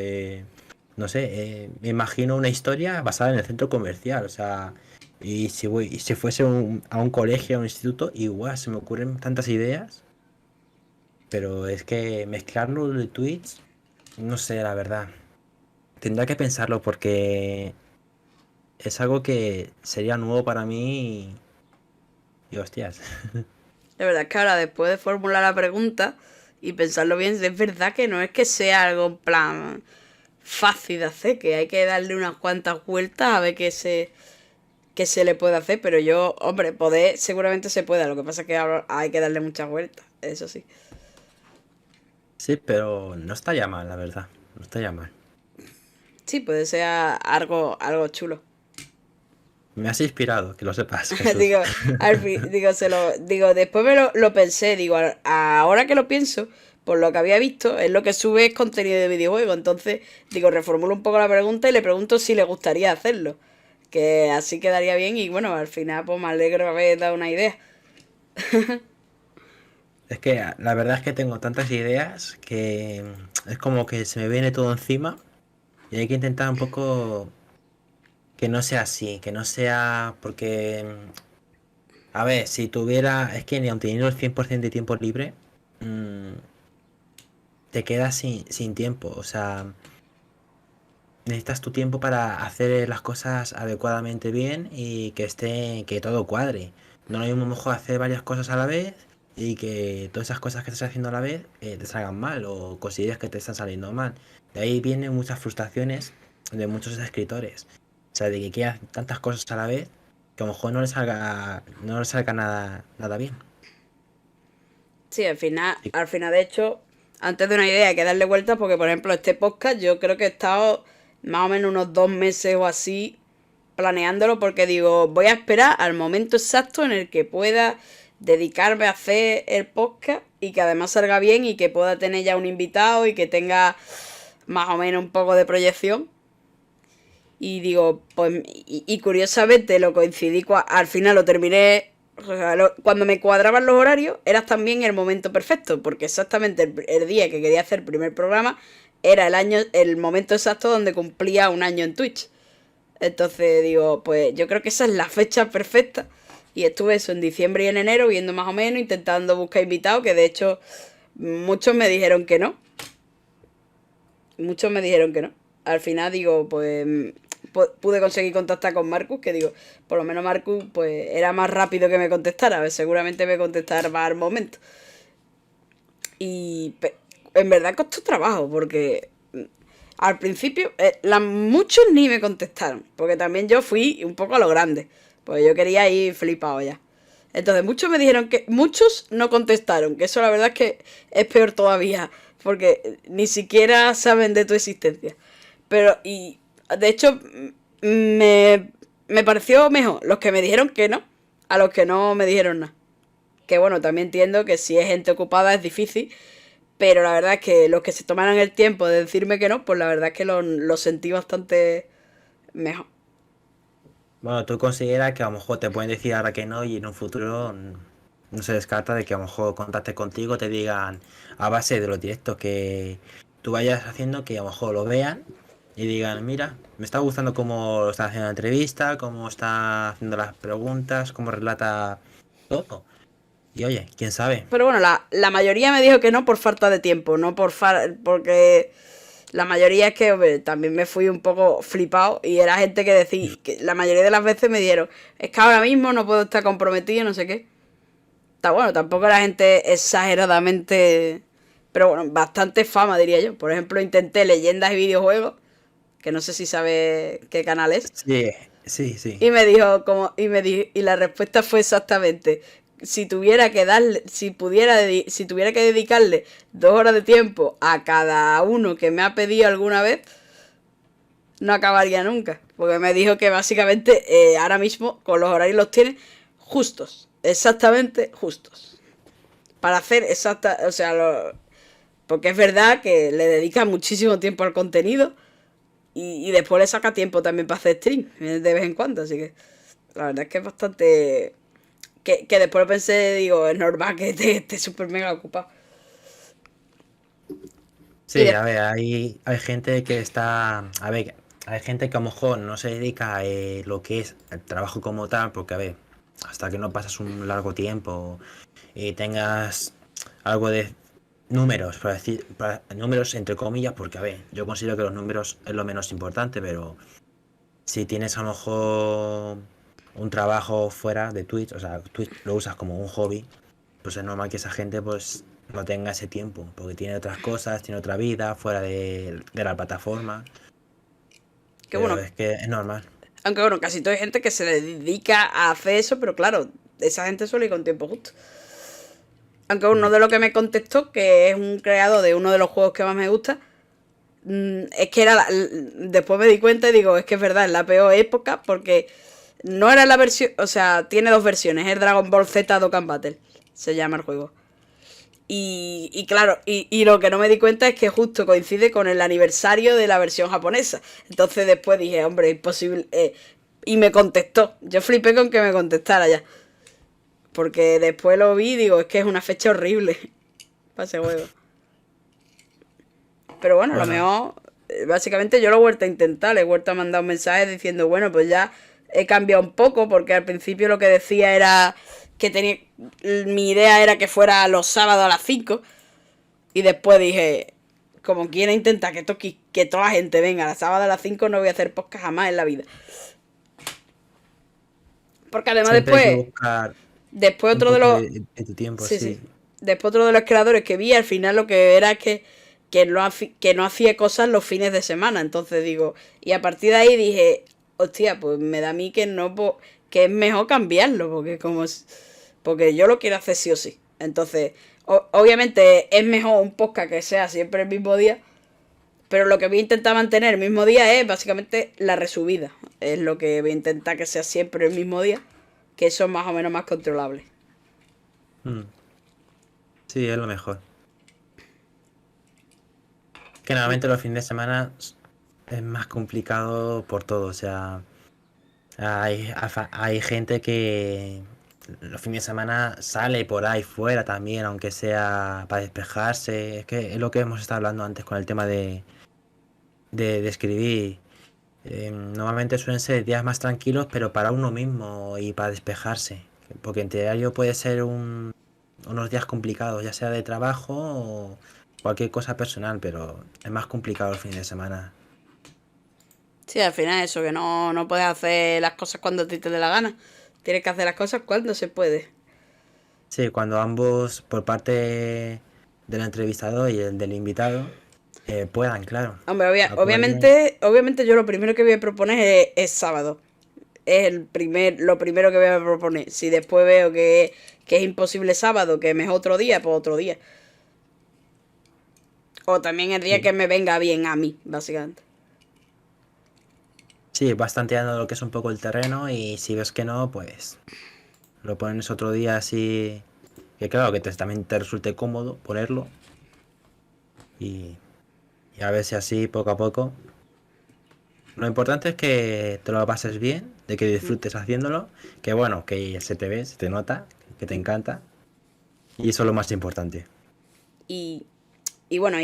no sé, me imagino una historia basada en el centro comercial, o sea, y si fuese a un colegio, a un instituto, igual se me ocurren tantas ideas, pero es que mezclarlo de tweets, no sé, la verdad. Tendría que pensarlo porque es algo que sería nuevo para mí y hostias.
La verdad es que ahora, después de formular la pregunta y pensarlo bien, es verdad que no es que sea algo en plan fácil de hacer, que hay que darle unas cuantas vueltas a ver que se le puede hacer, pero yo, hombre, poder seguramente se pueda. Lo que pasa es que ahora hay que darle muchas vueltas, eso sí.
Sí, pero no está ya mal, la verdad. No está ya mal.
Sí, puede ser algo chulo.
Me has inspirado, que lo sepas, Jesús.
Digo, digo, después lo pensé, digo, ahora que lo pienso, por lo que había visto, es lo que sube es contenido de videojuego. Entonces, digo, reformulo un poco la pregunta y le pregunto si le gustaría hacerlo. Que así quedaría bien y bueno, al final pues me alegro de haber dado una idea.
Es que la verdad es que tengo tantas ideas que es como que se me viene todo encima y hay que intentar un poco que no sea así, que no sea porque, a ver, si tuviera, es que ni aun teniendo el 100% de tiempo libre, mm, te quedas sin tiempo, o sea, necesitas tu tiempo para hacer las cosas adecuadamente bien y que todo cuadre. No hay un mejor hacer varias cosas a la vez y que todas esas cosas que estás haciendo a la vez te salgan mal o consideres que te están saliendo mal. De ahí vienen muchas frustraciones de muchos escritores. O sea, de que quieran tantas cosas a la vez que a lo mejor no les salga nada bien.
Sí,
Sí.
al final de hecho, antes de una idea hay que darle vueltas porque, por ejemplo, este podcast yo creo que he estado más o menos unos 2 meses o así planeándolo porque digo, voy a esperar al momento exacto en el que pueda dedicarme a hacer el podcast y que además salga bien y que pueda tener ya un invitado y que tenga más o menos un poco de proyección. Y digo, pues, y curiosamente lo coincidí, al final lo terminé, o sea, cuando me cuadraban los horarios, era también el momento perfecto, porque exactamente el día que quería hacer el primer programa era el momento exacto donde cumplía un año en Twitch. Entonces digo, pues yo creo que esa es la fecha perfecta. Y estuve eso en diciembre y en enero viendo más o menos, intentando buscar invitados, que de hecho muchos me dijeron que no. Muchos me dijeron que no. Al final digo, pues pude conseguir contactar con Marcus, que digo, por lo menos Marcus pues era más rápido que me contestara, a ver, seguramente me contestará al momento. Y en verdad costó trabajo, porque al principio muchos ni me contestaron, porque también yo fui un poco a lo grande, pues yo quería ir flipado ya. Entonces muchos me dijeron que muchos no contestaron, que eso la verdad es que es peor todavía, porque ni siquiera saben de tu existencia. Pero, y de hecho, me pareció mejor los que me dijeron que no, a los que no me dijeron nada. Que bueno, también entiendo que si es gente ocupada es difícil, pero la verdad es que los que se tomaran el tiempo de decirme que no, pues la verdad es que lo sentí bastante mejor.
Bueno, tú consideras que a lo mejor te pueden decir ahora que no y en un futuro no se descarta de que a lo mejor contacten contigo, te digan a base de los directos que tú vayas haciendo, que a lo mejor lo vean y digan, mira, me está gustando cómo está haciendo la entrevista, cómo está haciendo las preguntas, cómo relata todo. Y oye, quién sabe.
Pero bueno, la mayoría me dijo que no por falta de tiempo, no porque la mayoría es que hombre, también me fui un poco flipado y era gente que decía, que la mayoría de las veces me dijeron, es que ahora mismo no puedo estar comprometido, no sé qué. Está bueno, tampoco era gente exageradamente, pero bueno, bastante fama diría yo. Por ejemplo, intenté leyendas y videojuegos, que no sé si sabe qué canal es.
Sí, sí, sí.
Y me dijo, y la respuesta fue exactamente, si tuviera que darle, si tuviera que dedicarle 2 horas de tiempo a cada uno que me ha pedido alguna vez, no acabaría nunca. Porque me dijo que básicamente ahora mismo con los horarios los tiene justos, exactamente justos. Para hacer o sea, porque es verdad que le dedica muchísimo tiempo al contenido y después le saca tiempo también para hacer stream de vez en cuando, así que la verdad es que es bastante... Que después pensé, digo, es normal que esté súper mega ocupado. Y
Sí, a ver, hay gente que está, a ver, hay gente que a lo mejor no se dedica a lo que es el trabajo como tal, porque a ver, hasta que no pasas un largo tiempo y tengas algo de números, para decir, números entre comillas, porque a ver, yo considero que los números es lo menos importante, pero si tienes a lo mejor un trabajo fuera de Twitch, o sea, Twitch lo usas como un hobby, pues es normal que esa gente pues no tenga ese tiempo, porque tiene otras cosas, tiene otra vida fuera de la plataforma,
que
pero
bueno,
es que es normal.
Aunque bueno, casi toda hay gente que se dedica a hacer eso, pero claro, esa gente suele ir con tiempo justo. Aunque uno
Mm.
de lo que me contestó, que es un creador de uno de los juegos que más me gusta, es que después me di cuenta y digo, es que es verdad, es la peor época porque no era la versión, o sea, tiene dos versiones, es Dragon Ball Z Dokkan Battle, se llama el juego. Y claro, y lo que no me di cuenta es que justo coincide con el aniversario de la versión japonesa. Entonces después dije, hombre, imposible. Y me contestó. Yo flipé con que me contestara ya. Porque después lo vi y digo, es que es una fecha horrible para ese juego. Pero bueno, a lo
Bueno,
mejor, básicamente yo lo he vuelto a intentar. Le he vuelto a mandar un mensaje diciendo, bueno, pues ya he cambiado un poco. Porque al principio lo que decía era que tenía. Mi idea era que fuera los sábados a las 5. Y después dije, como quiera intentar que toda la gente venga a la sábado a las 5, no voy a hacer podcast jamás en la vida. Porque además
siempre hay que
después,
buscar
después
un
otro de
poco
los.
de tu tiempo,
Sí, sí.
sí.
Después otro de los creadores que vi, al final lo que era es que no hacía cosas los fines de semana. Entonces digo, y a partir de ahí dije, hostia, pues me da a mí que no, que es mejor cambiarlo, porque yo lo quiero hacer sí o sí. Entonces, obviamente es mejor un podcast que sea siempre el mismo día, pero lo que voy a intentar mantener el mismo día es básicamente la resubida. Es lo que voy a intentar que sea siempre el mismo día, que eso es más o menos más controlable.
Mm. Sí, es lo mejor. Que normalmente los fines de semana es más complicado por todo. O sea, hay gente que los fines de semana sale por ahí fuera también, aunque sea para despejarse. Es que es lo que hemos estado hablando antes con el tema de escribir. Normalmente suelen ser días más tranquilos, pero para uno mismo y para despejarse. Porque en diario puede ser unos días complicados, ya sea de trabajo o cualquier cosa personal, pero es más complicado el fin de semana.
Sí, al final eso, que no puedes hacer las cosas cuando a ti te dé la gana. Tienes que hacer las cosas cuando se puede.
Sí, cuando ambos, por parte del entrevistador y el del invitado, puedan, claro.
Hombre,
Acuerden.
obviamente yo lo primero que voy a proponer es sábado. Es lo primero que voy a proponer. Si después veo que es imposible sábado, que me es otro día, pues otro día. O también el día
Sí.
que me venga bien a mí, básicamente.
Sí, vas tanteando lo que es un poco el terreno y si ves que no, pues lo pones otro día así, que claro, que también te resulte cómodo ponerlo y, y a ver si así poco a poco. Lo importante es que te lo pases bien, de que
Mm.
disfrutes haciéndolo, que bueno, que se te ve, se te nota, que te encanta y eso es lo más importante.
Y, y bueno,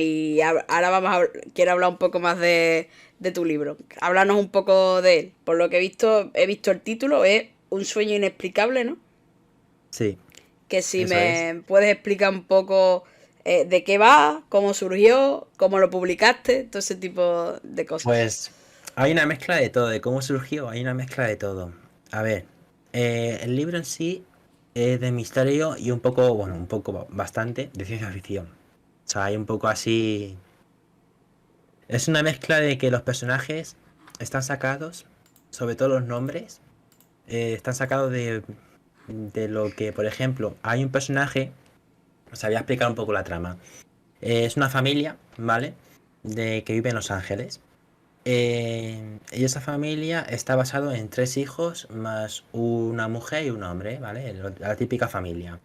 ahora quiero hablar un poco más de tu libro. Háblanos un poco de él. Por lo que he visto el título, es Un sueño inexplicable, ¿no?
Sí,
Que si
eso es.
me puedes explicar un poco de qué va, cómo surgió, cómo lo publicaste, todo ese tipo de cosas.
Pues hay una mezcla de todo, de cómo surgió, hay una mezcla de todo. A ver, el libro en sí es de misterio y un poco, bueno, un poco bastante de ciencia ficción. O sea, hay un poco así. Es una mezcla de que los personajes están sacados, sobre todo los nombres, están sacados de lo que, por ejemplo, hay un personaje, os voy a explicar un poco la trama. Es una familia, ¿vale? De que vive en Los Ángeles. Y esa familia está basado en tres hijos más una mujer y un hombre, ¿vale? La típica familia.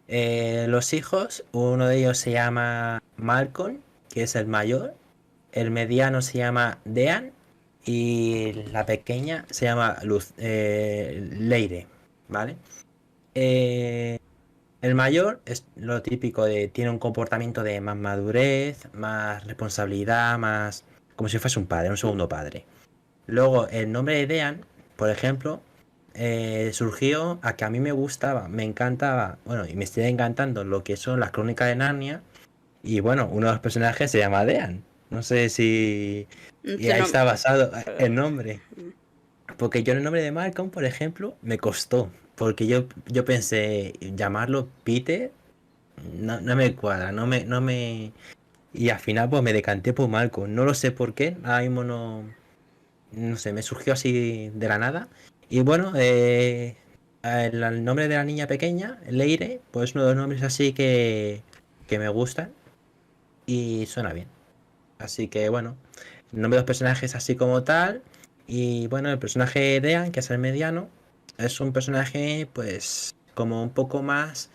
Los hijos, uno de ellos se llama Malcolm, que es el mayor, el mediano se llama Dean y la pequeña se llama Leire, ¿vale? Eh, el mayor es lo típico de tiene un comportamiento de más madurez, más responsabilidad, más como si fuese un padre, un segundo padre. Luego, el nombre de Dean, por ejemplo, surgió a que a mí me gustaba, me encantaba, bueno, y me sigue encantando lo que son las crónicas de Narnia. Y bueno, uno de los personajes se llama Dean. No sé si... Y
Este
ahí
no-
está basado el nombre. Porque yo el nombre de Malcolm, por ejemplo, me costó. Porque yo pensé llamarlo Peter, no me cuadra, no me... Y al final pues me decanté por Malcolm. No lo sé por qué, ahora mismo no... no sé, me surgió así de la nada. Y bueno, el nombre de la niña pequeña, Leire, pues uno de los nombres así que me gustan y suena bien. Así que bueno, el nombre de los personajes así como tal. Y bueno, el personaje de Dean, que es el mediano, es un personaje pues como un poco más,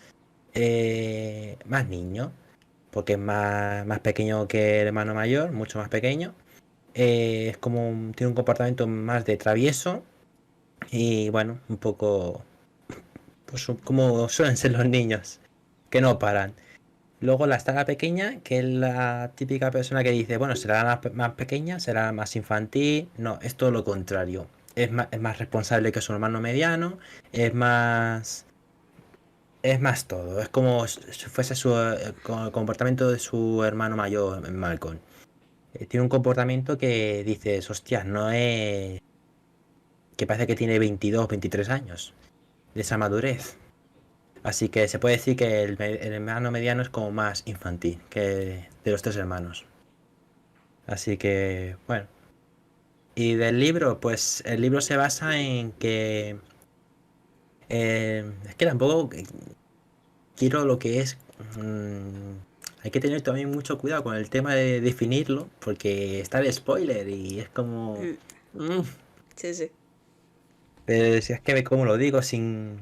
más niño, porque es más pequeño que el hermano mayor, mucho más pequeño. Es como tiene un comportamiento más de travieso y bueno, un poco pues como suelen ser los niños, que no paran. Luego está la pequeña, que es la típica persona que dice, bueno, será más pequeña, será más infantil. No, es todo lo contrario. Es más responsable que su hermano mediano, es más... Es más todo, es como si fuese el comportamiento de su hermano mayor, Malcolm. Tiene un comportamiento que dices, hostias, no es... que parece que tiene 22, 23 años de esa madurez. Así que se puede decir que el hermano mediano es como más infantil que de los tres hermanos. Así que, bueno. Y del libro, pues el libro se basa en que... es que tampoco quiero lo que es... hay que tener también mucho cuidado con el tema de definirlo, porque está el spoiler y es como...
Mm,
mm,
sí, sí.
pero si es que ve cómo lo digo, sin...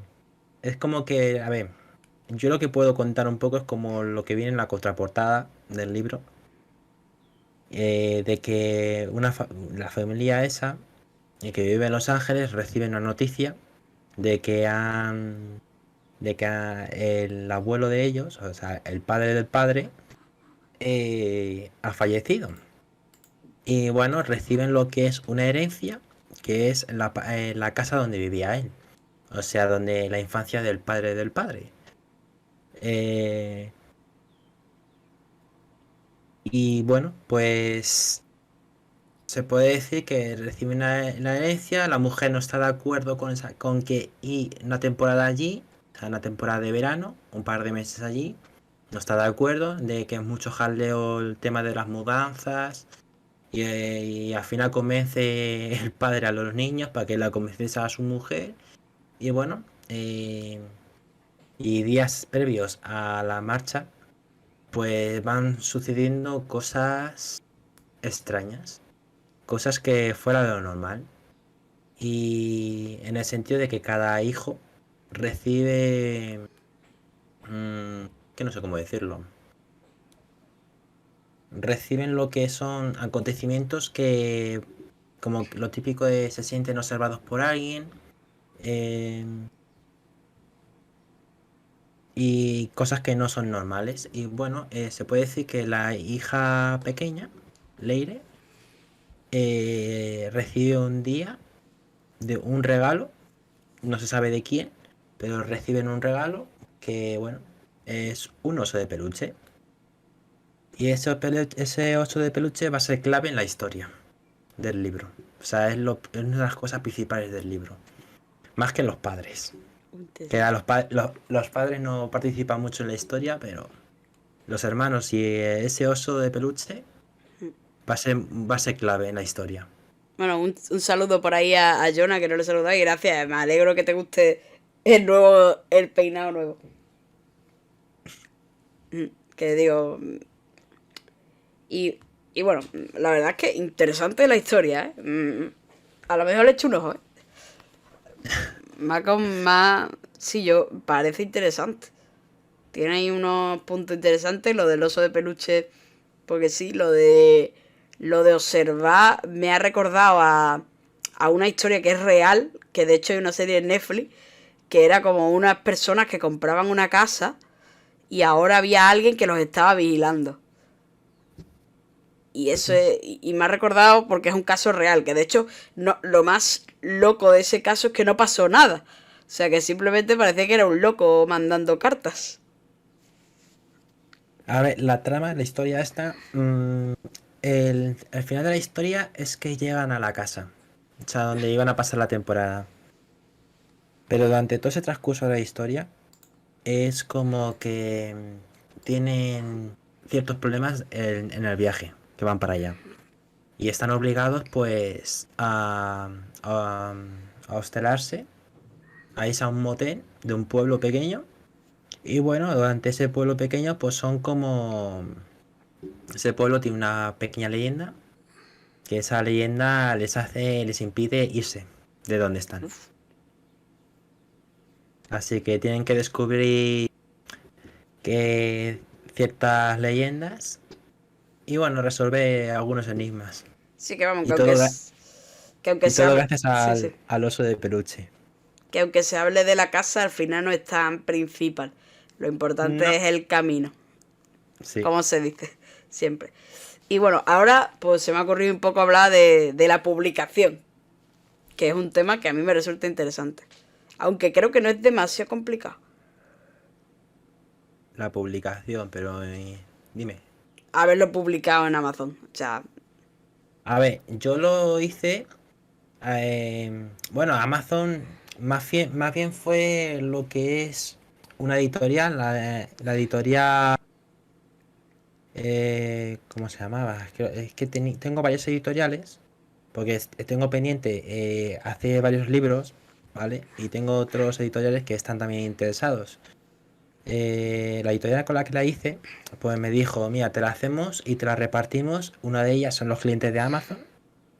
Es como que, a ver, yo lo que puedo contar un poco es como lo que viene en la contraportada del libro, de que la familia esa, que vive en Los Ángeles, recibe una noticia de que el abuelo de ellos, o sea, el padre del padre, ha fallecido. Y bueno, reciben lo que es una herencia, que es la casa donde vivía él, o sea, donde la infancia del padre del padre. Eh, y bueno, pues se puede decir que recibe la herencia, la mujer no está de acuerdo con que y una temporada allí, o sea, una temporada de verano, un par de meses allí, no está de acuerdo, de que es mucho jaleo el tema de las mudanzas y al final convence el padre a los niños para que la convenciese a su mujer y bueno, y días previos a la marcha, pues van sucediendo cosas extrañas, cosas que fuera de lo normal. Y en el sentido de que cada hijo recibe, que no sé cómo decirlo, reciben lo que son acontecimientos que, como lo típico de se sienten observados por alguien, eh, y cosas que no son normales. Y bueno, se puede decir que la hija pequeña, Leire, recibe un día de un regalo, no se sabe de quién, pero reciben un regalo que, bueno, es un oso de peluche. Y ese oso de peluche va a ser clave en la historia del libro. O sea, es una de las cosas principales del libro. Más que los padres. Que a los padres no participan mucho en la historia, pero los hermanos y ese oso de peluche va a ser clave en la historia.
Bueno, un saludo por ahí a Jonah, que no le saludáis, y gracias. Me alegro que te guste el peinado nuevo. Que digo. Y, y bueno, la verdad es que interesante la historia, ¿eh? A lo mejor le echo un ojo, ¿eh? Más con más. Sí, yo. Parece interesante. Tiene ahí unos puntos interesantes. Lo del oso de peluche. Porque sí, lo de. Lo de observar me ha recordado a una historia que es real. Que de hecho hay una serie en Netflix. Que era como unas personas que compraban una casa. Y ahora había alguien que los estaba vigilando. Y eso y me ha recordado porque es un caso real, que de hecho no, lo más loco de ese caso es que no pasó nada. O sea que simplemente parecía que era un loco mandando cartas.
A ver, la trama, la historia esta, el final de la historia es que llegan a la casa, o sea, donde iban a pasar la temporada. Pero durante todo ese transcurso de la historia es como que tienen ciertos problemas en el viaje, que van para allá. y están obligados pues a hostelarse, a irse a un motel de un pueblo pequeño. Y bueno, durante ese pueblo pequeño pues son como... Ese pueblo tiene una pequeña leyenda, que esa leyenda les impide irse de donde están.
Uf.
Así que tienen que descubrir que ciertas leyendas y bueno, resolver algunos enigmas.
Sí que vamos,
Y todo,
que aunque
y
se
todo
hable,
gracias
sí, sí,
al oso de peluche.
que aunque se hable de la casa, al final no es tan principal. Lo importante
No,
es el camino,
sí,
como se dice siempre. Y bueno, ahora pues se me ha ocurrido un poco hablar de la publicación, que es un tema que a mí me resulta interesante. Aunque creo que no es demasiado complicado.
la publicación, pero dime.
Haberlo publicado en Amazon. O sea,
A ver, yo lo hice. Bueno, Amazon más bien fue lo que es una editorial, la editorial. ¿Cómo se llamaba? Es que tengo varias editoriales, porque tengo pendiente hacer varios libros, ¿vale? Y tengo otros editoriales que están también interesados. La editorial con la que la hice, pues me dijo, mira, te la hacemos y te la repartimos. Una de ellas son los clientes de Amazon,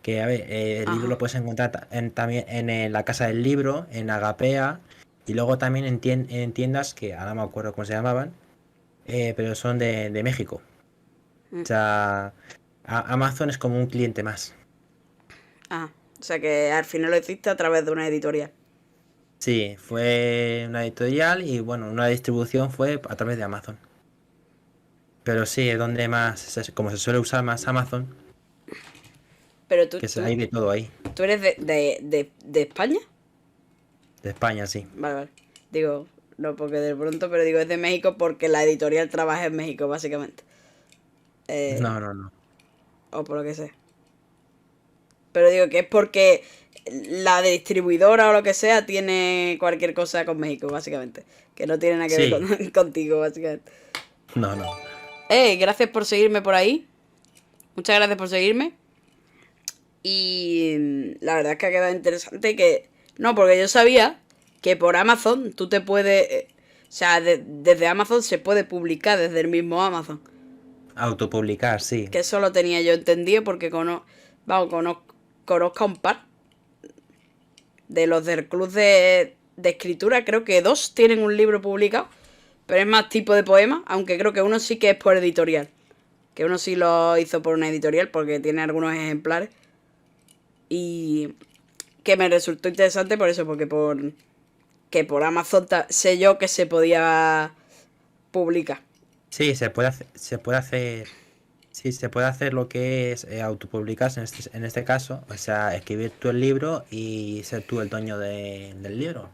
que a ver, el libro
ajá.
lo puedes encontrar también en la casa del libro, en Agapea, y luego también en tiendas que ahora me acuerdo cómo se llamaban, pero son de México.
Mm,
O sea, Amazon es como un cliente más.
ajá. O sea que al final lo hiciste a través de una editorial.
Sí, fue una editorial y bueno, una distribución fue a través de Amazon. Pero sí, es donde más, como se suele usar más Amazon,
Pero
que hay de todo ahí.
tú eres de España.
De España, sí.
Vale, vale. Digo, no porque de pronto, pero digo es de México porque la editorial trabaja en México, básicamente. Eh,
No, no, no.
o por lo que sea. Pero digo que es porque la distribuidora o lo que sea tiene cualquier cosa con México, básicamente. Que no tiene nada que ver
Sí,
contigo, básicamente.
no, no.
Gracias por seguirme por ahí. Muchas gracias por seguirme. Y la verdad es que ha quedado interesante que... No, porque yo sabía que por Amazon tú te puedes... o sea, desde Amazon se puede publicar desde el mismo Amazon.
Autopublicar, sí.
Que eso lo tenía yo entendido porque vamos, conozco a un par de los del club de escritura. Creo que dos tienen un libro publicado, pero es más tipo de poema, aunque creo que uno sí que es por editorial. Que uno sí lo hizo por una editorial porque tiene algunos ejemplares. Y que me resultó interesante por eso, porque por Amazon sé yo que se podía publicar.
Sí, sí, se puede hacer lo que es autopublicarse en este caso, o sea, escribir tú el libro y ser tú el dueño del libro.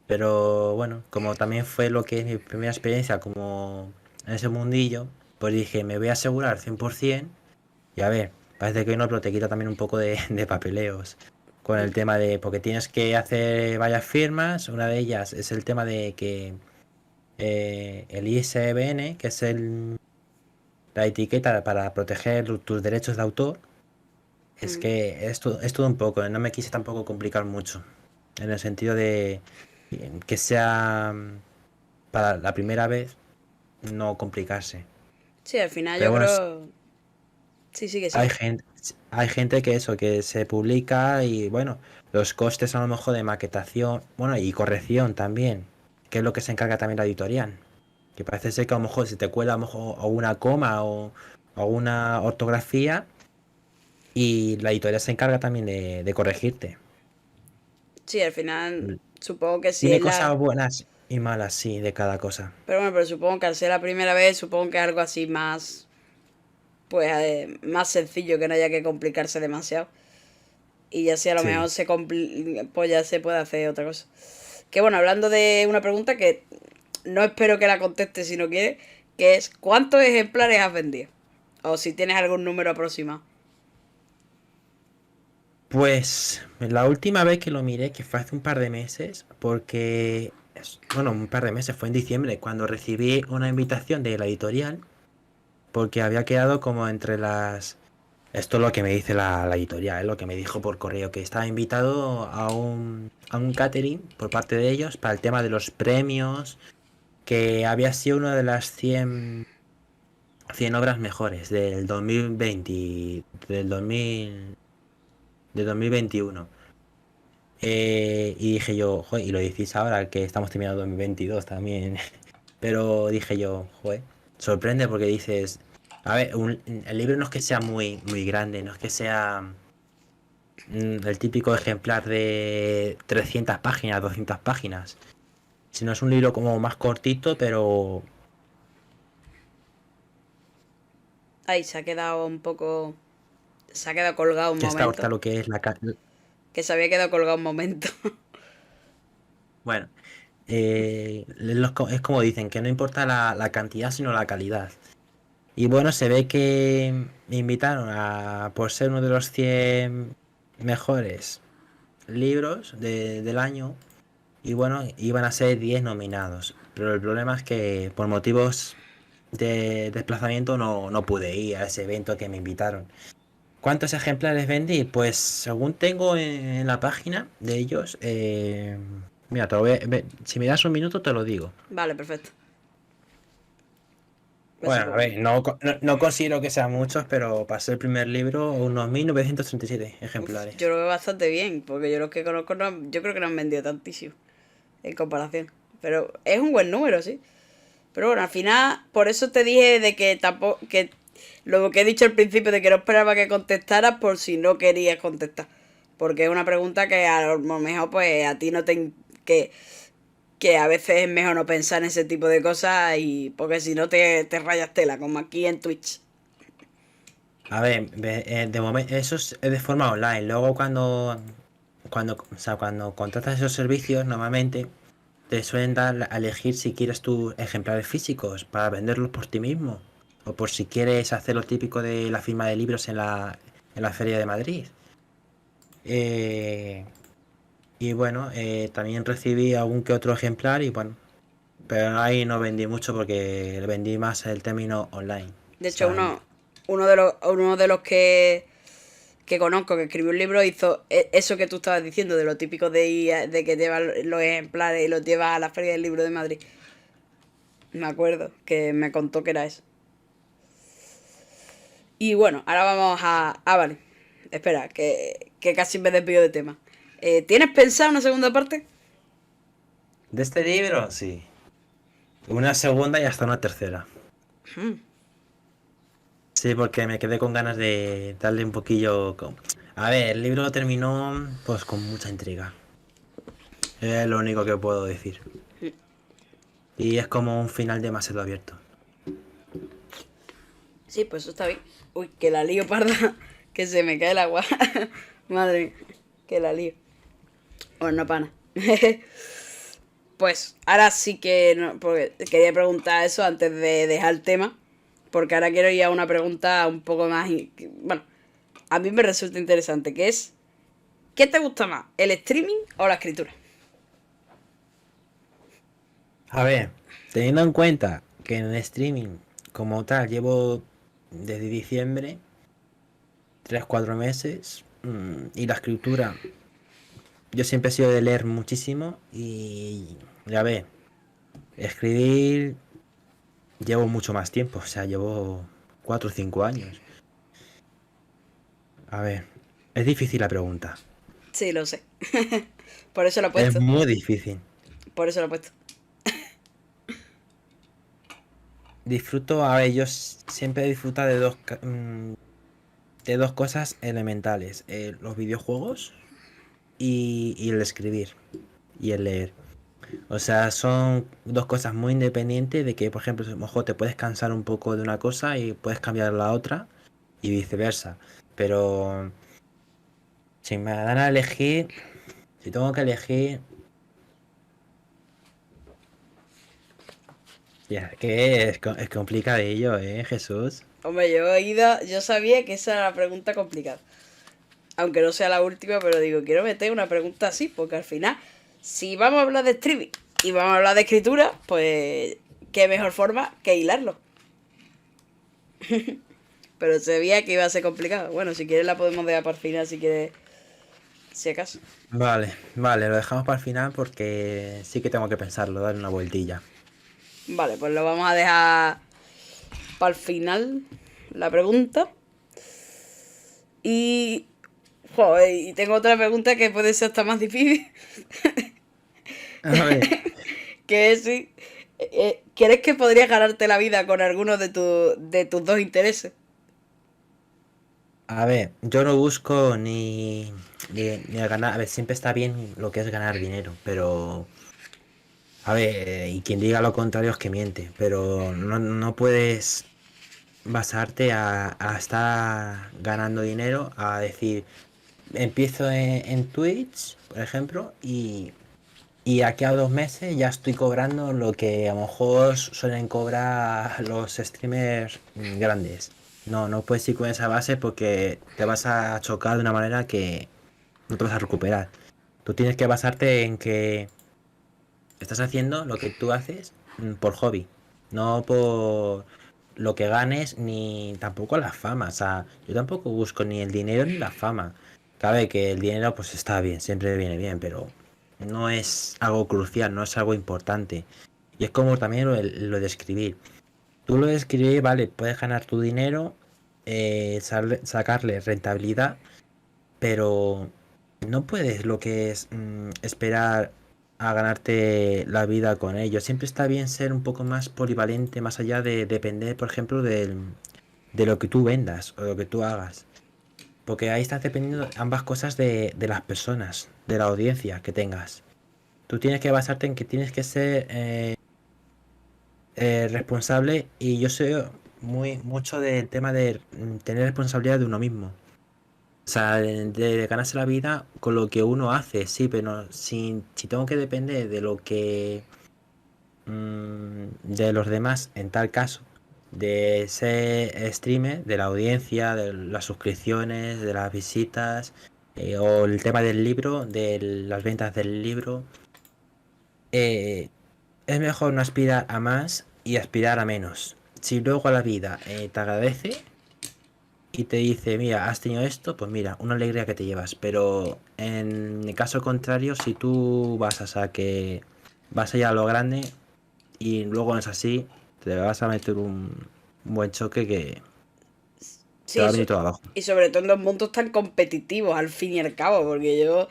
Pero bueno, como también fue lo que es mi primera experiencia como en ese mundillo, pues dije, me voy a asegurar 100%. Y a ver, parece que no, pero te quita también un poco de papeleos con el tema de, porque tienes que hacer varias firmas, una de ellas es el tema de que el ISBN, que es la etiqueta para proteger tus derechos de autor, es
Mm.
que es todo un poco, no me quise tampoco complicar mucho, en el sentido de que sea para la primera vez no complicarse.
Sí, al final
Pero
yo
bueno,
creo... Sí, sí, que
hay
sigue.
gente, hay gente que eso, que se publica y bueno, los costes a lo mejor de maquetación, bueno, y corrección también, que es lo que se encarga también la editorial. Que parece ser que a lo mejor se te cuela a lo mejor una coma o una ortografía y la editorial se encarga también de corregirte.
Sí, al final supongo que si
Tiene
es la...
cosas buenas y malas, sí, de cada cosa.
Pero bueno, pero supongo que al ser la primera vez, supongo que es algo así más... Pues más sencillo, que no haya que complicarse demasiado. Y ya si a lo
Sí.
mejor pues ya se puede hacer otra cosa. Que bueno, hablando de una pregunta que no espero que la conteste si no quiere, que es ¿cuántos ejemplares has vendido? O si tienes algún número aproximado.
Pues la última vez que lo miré, que fue hace un par de meses, porque, bueno, un par de meses, fue en diciembre, cuando recibí una invitación de la editorial, porque había quedado como entre Esto es lo que me dice la editorial, lo que me dijo por correo, que estaba invitado a un catering por parte de ellos para el tema de los premios, que había sido una de las 100 obras mejores del 2020, del 2021. Y dije yo, joder, y lo decís ahora que estamos terminando 2022 también. Pero dije yo, joder, sorprende porque dices, a ver, el libro no es que sea muy grande, no es que sea el típico ejemplar de 300 páginas, 200 páginas, sino es un libro como más cortito, pero
Ahí se ha quedado un poco. Se ha quedado colgado un
que está ahorita
momento.
lo que es
Que se había quedado colgado un momento.
Bueno, es como dicen, que no importa la cantidad, sino la calidad. Y bueno, se ve que me invitaron por ser uno de los 100 mejores libros del año. Y bueno, iban a ser 10 nominados. Pero el problema es que por motivos de desplazamiento no pude ir a ese evento que me invitaron. ¿Cuántos ejemplares vendí? Pues según tengo en la página de ellos, mira, si me das un minuto te lo digo.
Vale, perfecto. Eso
Bueno, a
pues.
ver, no considero que sean muchos, pero para ser el primer libro, unos 1937
Uf, yo
ejemplares.
lo veo bastante bien. Porque yo los que conozco yo creo que no han vendido tantísimo. En comparación. Pero es un buen número, sí. Pero bueno, al final, por eso te dije de que tampoco. Que lo que he dicho al principio de que no esperaba que contestaras por si no querías contestar. Porque es una pregunta que a lo mejor pues a ti no te... Que a veces es mejor no pensar en ese tipo de cosas y porque si no te rayas tela, como aquí en Twitch.
A ver, de momento, eso es de forma online. Luego o sea, cuando contratas esos servicios, normalmente te suelen dar a elegir si quieres tus ejemplares físicos para venderlos por ti mismo. O por si quieres hacer lo típico de la firma de libros en la Feria de Madrid. Eh, y bueno, también recibí algún que otro ejemplar y bueno, pero ahí no vendí mucho porque vendí más el término online.
De
O
hecho,
sea,
uno de los que conozco que escribió un libro hizo eso que tú estabas diciendo, de lo típico de que llevas los ejemplares y los llevas a la Feria del Libro de Madrid. Me acuerdo que me contó que era eso. Y bueno, ahora vamos a... Ah, vale. Espera, que casi me desvío de tema. ¿Tienes pensado una segunda parte?
de este libro, sí. Una segunda y hasta una tercera. Sí, porque me quedé con ganas de darle un poquillo. A ver, el libro terminó pues con mucha intriga. Es lo único que puedo decir. Y es como un final demasiado abierto.
Sí, pues eso está bien. Uy, que la lío, parda. Que se me cae el agua. Madre mía, que la lío. Bueno, no pana. Pues ahora sí que no, porque quería preguntar eso antes de dejar el tema. Porque ahora quiero ir a una pregunta un poco más. Bueno, a mí me resulta interesante. Que es: ¿qué te gusta más? ¿El streaming o la escritura?
A ver, teniendo en cuenta que en el streaming, como tal, llevo desde diciembre, 3 4 meses, y la escritura, yo siempre he sido de leer muchísimo y ya ve, escribir llevo mucho más tiempo, o sea, llevo 4 o 5 años. A ver, es difícil la pregunta.
Sí, lo sé. Por eso lo he
Es
puesto.
muy difícil.
Por eso lo he puesto.
Disfruto, a ver, siempre he disfrutado de dos cosas elementales. Los videojuegos y el escribir y el leer. O sea, son dos cosas muy independientes de que, por ejemplo, a lo mejor te puedes cansar un poco de una cosa y puedes cambiar a la otra y viceversa. Pero si me dan a elegir, si tengo que elegir, ya, que es complicadillo, Jesús.
Hombre, yo sabía que esa era la pregunta complicada. Aunque no sea la última, pero digo, quiero meter una pregunta así, porque al final, si vamos a hablar de streaming y vamos a hablar de escritura, pues qué mejor forma que hilarlo. pero se veía que iba a ser complicado. Bueno, si quieres la podemos dejar para el final, si quieres, si acaso.
Vale, vale, lo dejamos para el final porque sí que tengo que pensarlo, darle una vueltilla.
Vale, pues lo vamos a dejar para el final, la pregunta. Y... Joder, y tengo otra pregunta que puede ser hasta más difícil,
A ver,
que es si... ¿Crees que podrías ganarte la vida con alguno de tus dos intereses?
a ver, yo no busco ni a ganar, a ver, siempre está bien lo que es ganar dinero, pero, a ver, y quien diga lo contrario es que miente, pero no puedes basarte a estar ganando dinero, a decir, empiezo en Twitch, por ejemplo, y aquí a 2 meses ya estoy cobrando lo que a lo mejor suelen cobrar los streamers grandes. No puedes ir con esa base porque te vas a chocar de una manera que no te vas a recuperar. Tú tienes que basarte en que estás haciendo lo que tú haces por hobby, no por lo que ganes ni tampoco la fama. O sea, yo tampoco busco ni el dinero ni la fama. Cabe que el dinero pues está bien, siempre viene bien, pero no es algo crucial, no es algo importante. Y es como también lo de escribir. Tú lo de escribir, vale, puedes ganar tu dinero, sacarle rentabilidad, pero no puedes lo que es esperar a ganarte la vida con ello. Siempre está bien ser un poco más polivalente, más allá de depender, por ejemplo, de lo que tú vendas o lo que tú hagas. Porque ahí estás dependiendo ambas cosas de las personas, de la audiencia que tengas. Tú tienes que basarte en que tienes que ser responsable, y yo soy mucho del tema de tener responsabilidad de uno mismo. O sea, de ganarse la vida con lo que uno hace, sí, pero si tengo que depender de lo que de los demás, en tal caso, de ser streamer, de la audiencia, de las suscripciones, de las visitas, o el tema del libro, de las ventas del libro, eh, es mejor no aspirar a más y aspirar a menos. Si luego la vida te agradece y te dice, mira, has tenido esto, pues mira, una alegría que te llevas. Pero en el caso contrario, si tú vas a que vas a ir a lo grande y luego no es así, te vas a meter un buen choque que te va
Sí,
a venir todo abajo.
y sobre todo en los mundos tan competitivos, al fin y al cabo, porque yo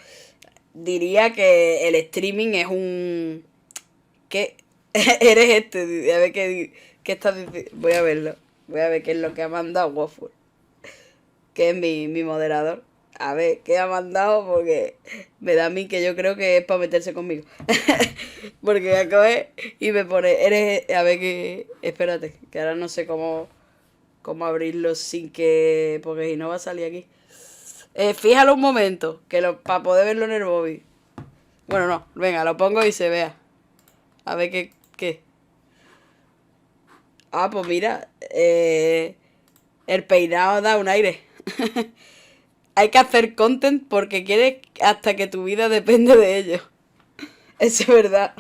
diría que el streaming es un... ¿Qué? Eres este, a ver qué estás diciendo. Voy a verlo, voy a ver qué es lo que ha mandado Waffle, que es mi moderador. A ver, ¿qué ha mandado? Porque me da a mí que yo creo que es para meterse conmigo. Porque acabé y me pone, eres... A ver que... Espérate, que ahora no sé cómo abrirlo sin que... Porque si no va a salir aquí. Fíjalo un momento, que para poder verlo en el móvil. Bueno, no, venga, lo pongo y se vea. A ver qué. Ah, pues mira, el peinado da un aire. Hay que hacer content porque quieres hasta que tu vida depende de ello. Eso es verdad.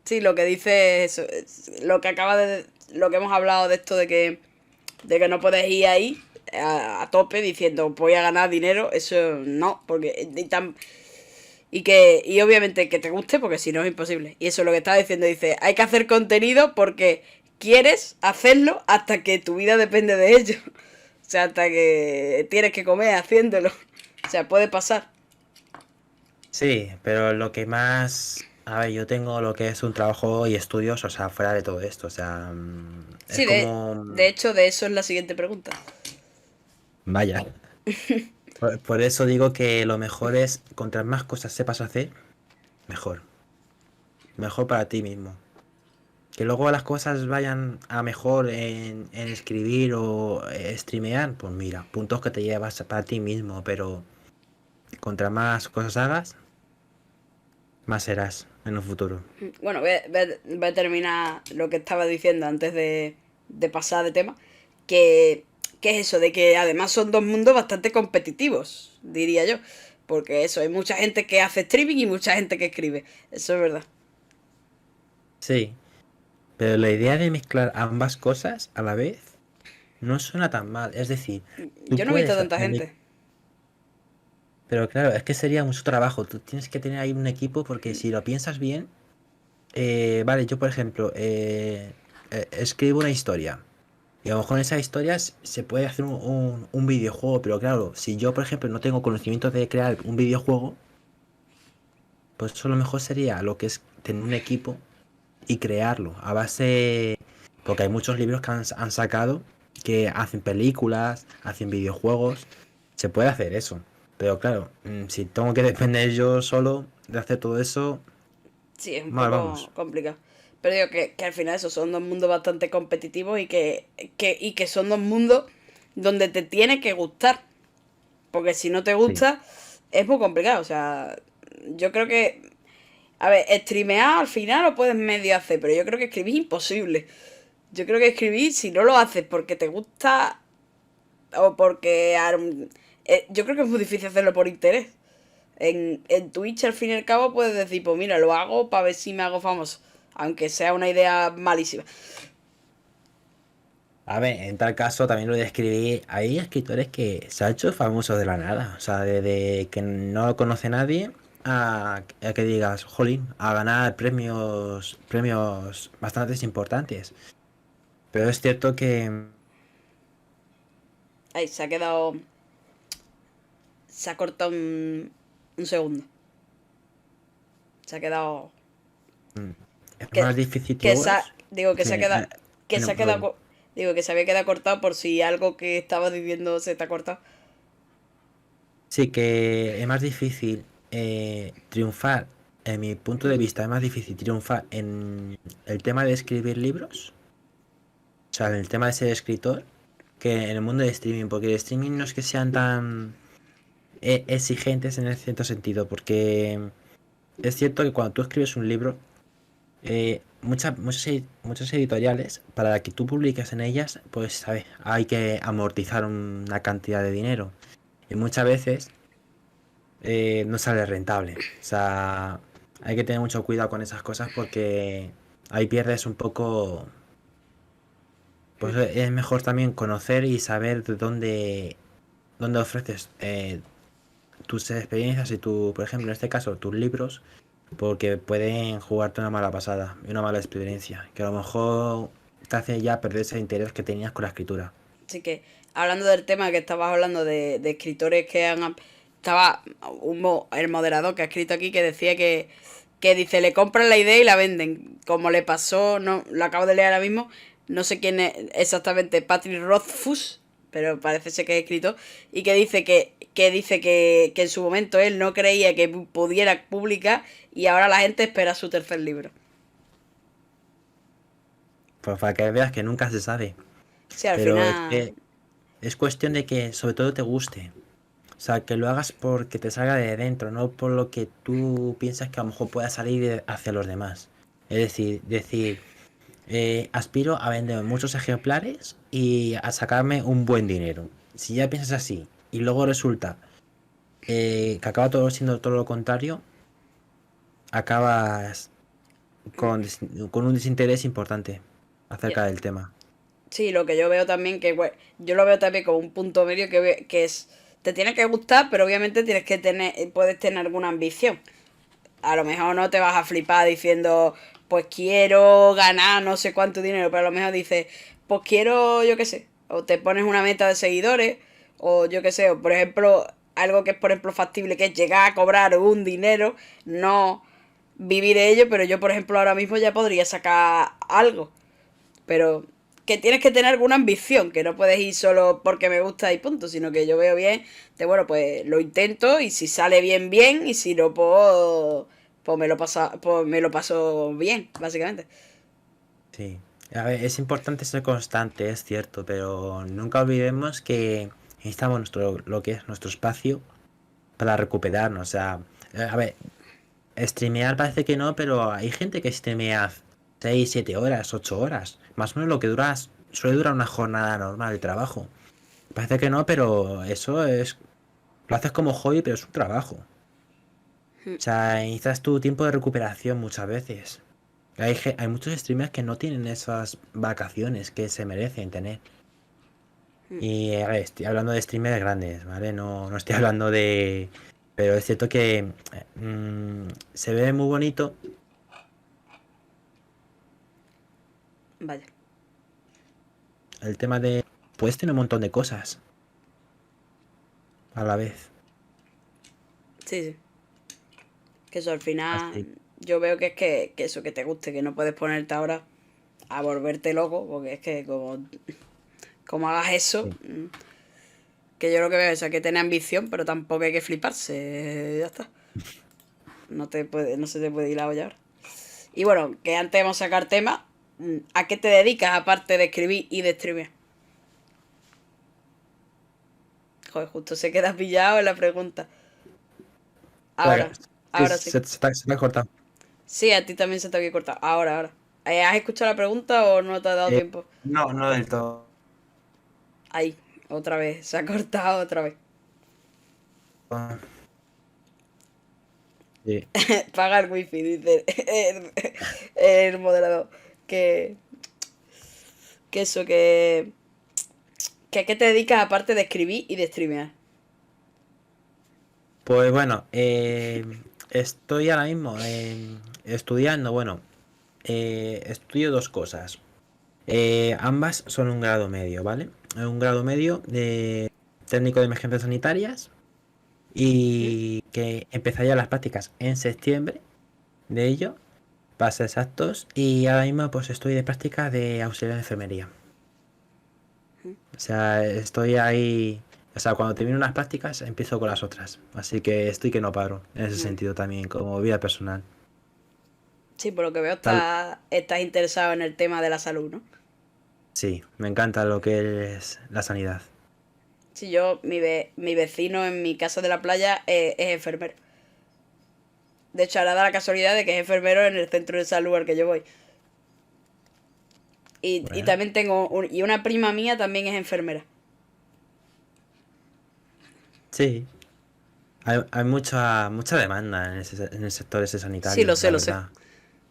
Sí, lo que dice es eso. Lo que acaba de... Lo que hemos hablado de esto de que no puedes ir ahí a tope diciendo voy a ganar dinero. Eso no, porque... Y obviamente que te guste, porque si no es imposible. Y eso es lo que estaba diciendo. Dice, hay que hacer contenido porque quieres hacerlo hasta que tu vida depende de ello. O sea, hasta que tienes que comer haciéndolo. O sea, puede pasar.
Sí, pero lo que más... A ver, yo tengo lo que es un trabajo y estudios, o sea, fuera de todo esto. O sea, es
Sí,
como...
de hecho, de eso es la siguiente pregunta.
Vaya. Por eso digo que lo mejor es, contra más cosas sepas hacer, mejor. Mejor para ti mismo. Que luego las cosas vayan a mejor en escribir o streamear, pues mira, puntos que te llevas para ti mismo, pero contra más cosas hagas, más serás en un futuro.
Bueno, voy a terminar lo que estaba diciendo antes de pasar de tema. Que, que es eso, de que además son dos mundos bastante competitivos, diría yo. Porque eso, hay mucha gente que hace streaming y mucha gente que escribe. Eso es verdad.
Sí, Pero la idea de mezclar ambas cosas a la vez no suena tan mal. Es decir, tú
Yo no he visto
puedes
tanta gente.
pero claro, es que sería mucho trabajo. Tú tienes que tener ahí un equipo porque si lo piensas bien, vale, yo por ejemplo, escribo una historia. Y a lo mejor en esa historia se puede hacer un videojuego, pero claro, si yo por ejemplo no tengo conocimiento de crear un videojuego, pues eso lo mejor sería lo que es tener un equipo y crearlo a base. Porque hay muchos libros que han sacado que hacen películas, hacen videojuegos. Se puede hacer eso. Pero claro, si tengo que depender yo solo de hacer todo eso,
Sí, es un
mal
poco
vamos.
complicado. Pero digo que al final esos son dos mundos bastante competitivos y que son dos mundos donde te tiene que gustar. Porque si no te
Sí.
gusta, es muy complicado. O sea, yo creo que. A ver, streamear al final lo puedes medio hacer, pero yo creo que escribir es imposible. Yo creo que escribir, si no lo haces porque te gusta o porque. Yo creo que es muy difícil hacerlo por interés. En Twitch, al fin y al cabo, puedes decir, pues mira, lo hago para ver si me hago famoso. Aunque sea una idea malísima.
A ver, en tal caso también lo de escribir. Hay escritores que se han hecho famosos de la nada. O sea, desde que no lo conoce nadie a que digas, jolín, a ganar premios bastante importantes. Pero es cierto que
Ahí, se ha quedado. Se ha cortado un segundo. Se ha quedado.
mm, es
Que,
más difícil
que
todo
se ha, digo que se ha
que
quedado. Que
en
se
el
ha quedado.
móvil.
Digo que se había quedado cortado por si algo que estaba diciendo se te ha cortado.
Sí, que es más difícil triunfar, en mi punto de vista, es más difícil triunfar en el tema de escribir libros, o sea, en el tema de ser escritor, que en el mundo de streaming, porque el streaming no es que sean tan exigentes en el cierto sentido, porque es cierto que cuando tú escribes un libro, muchas editoriales, para que tú publiques en ellas, pues, ¿sabes? Hay que amortizar una cantidad de dinero. Y muchas veces no sale rentable. O sea, hay que tener mucho cuidado con esas cosas porque ahí pierdes un poco. Pues es mejor también conocer y saber de dónde ofreces tus experiencias y por ejemplo, en este caso, tus libros, porque pueden jugarte una mala pasada y una mala experiencia, que a lo mejor te hace ya perder ese interés que tenías con la escritura.
Así que, hablando del tema que estabas hablando de escritores que han. Estaba el moderador que ha escrito aquí que decía que dice, le compran la idea y la venden. Como le pasó, no, lo acabo de leer ahora mismo, no sé quién es exactamente, Patrick Rothfuss, pero parece ser que es escrito, y que en su momento él no creía que pudiera publicar y ahora la gente espera su tercer libro.
Pues para que veas que nunca se sabe.
Sí, al
Pero es
final.
que es cuestión de que sobre todo te guste. O sea, que lo hagas porque te salga de dentro, no por lo que tú piensas que a lo mejor pueda salir hacia los demás. Es decir, aspiro a vender muchos ejemplares y a sacarme un buen dinero. Si ya piensas así y luego resulta que acaba todo siendo todo lo contrario, acabas con un desinterés importante acerca del tema.
Sí, lo que yo veo también, yo lo veo también como un punto medio que es, te tiene que gustar, pero obviamente tienes que tener, puedes tener alguna ambición. A lo mejor no te vas a flipar diciendo, pues quiero ganar no sé cuánto dinero, pero a lo mejor dices, pues quiero, yo qué sé, o te pones una meta de seguidores, o yo qué sé, o por ejemplo, algo que es, por ejemplo, factible, que es llegar a cobrar un dinero, no vivir de ello, pero yo, por ejemplo, ahora mismo ya podría sacar algo. Pero que tienes que tener alguna ambición, que no puedes ir solo porque me gusta y punto, sino que yo veo bien, de bueno, pues lo intento y si sale bien, bien, y si no, pues me lo paso bien, básicamente.
Sí. A ver, es importante ser constante, es cierto, pero nunca olvidemos que necesitamos lo que es nuestro espacio para recuperarnos. O sea, a ver, streamear parece que no, pero hay gente que streamea 6 7 horas, 8 horas. Más o menos lo que suele durar una jornada normal de trabajo. Parece que no, pero eso es, lo haces como hobby, pero es un trabajo. O sea, necesitas tu tiempo de recuperación muchas veces. Hay muchos streamers que no tienen esas vacaciones que se merecen tener.
Mm.
Y a ver, estoy hablando de streamers grandes, ¿vale? No estoy hablando de... Pero es cierto que se ve muy bonito
Vaya.
el tema de... Puedes tener un montón de cosas a la vez.
Sí, sí. Que eso al final
Así.
yo veo que es que eso que te guste, que no puedes ponerte ahora a volverte loco, porque es que como hagas eso,
Sí.
que yo lo que veo es que tener ambición, pero tampoco hay que fliparse, ya está. No se te puede ir la olla ahora. Y bueno, que antes vamos a sacar temas, ¿a qué te dedicas aparte de escribir y de streamear? Joder, justo se queda pillado en la pregunta.
Espera,
Ahora,
sí,
ahora sí.
se te ha cortado.
Sí, a ti también se te había cortado. Ahora. ¿Has escuchado la pregunta o no te ha dado
Eh,
tiempo?
no, no del todo.
Ahí, otra vez, se ha cortado otra vez.
Sí.
Paga el wifi, dice el moderador. Que, que eso, que a qué te dedicas aparte de escribir y de streamear.
Pues bueno, estoy ahora mismo estudiando, bueno, estudio dos cosas. Ambas son un grado medio, ¿vale? Un grado medio de técnico de emergencias sanitarias
¿Mm?
y que empezaría las prácticas en septiembre de ello, para ser exactos, y ahora mismo pues estoy de práctica de auxiliar de enfermería. O sea, estoy ahí, o sea, cuando termino unas prácticas empiezo con las otras, así que estoy que no paro, en ese
Mm.
sentido también, como vida personal.
Sí, por lo que veo
Tal,
estás interesado en el tema de la salud, ¿no?
sí, me encanta lo que es la sanidad.
Sí, mi vecino en mi casa de la playa es enfermero. De hecho, ahora da la casualidad de que es enfermero en el centro de salud al que yo voy. Y
Bueno,
también y una prima mía también es enfermera.
sí, hay mucha demanda en el sector ese
Sí,
sanitario, la
lo sé.
verdad.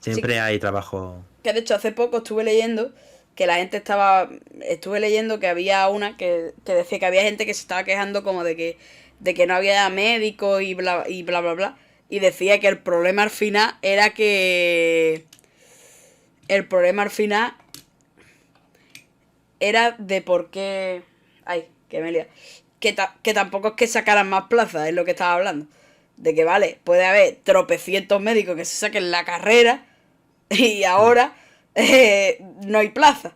Sí,
Siempre hay trabajo.
que de hecho hace poco estuve leyendo que la gente estaba. Estuve leyendo que había una que decía que había gente que se estaba quejando como de que no había médicos y bla, bla, bla. Y decía que el problema al final era que. El problema al final era de por qué. Ay, que me lía. Que tampoco es que sacaran más plazas, es lo que estaba hablando. De que, vale, puede haber tropecientos médicos que se saquen la carrera y ahora no hay plaza.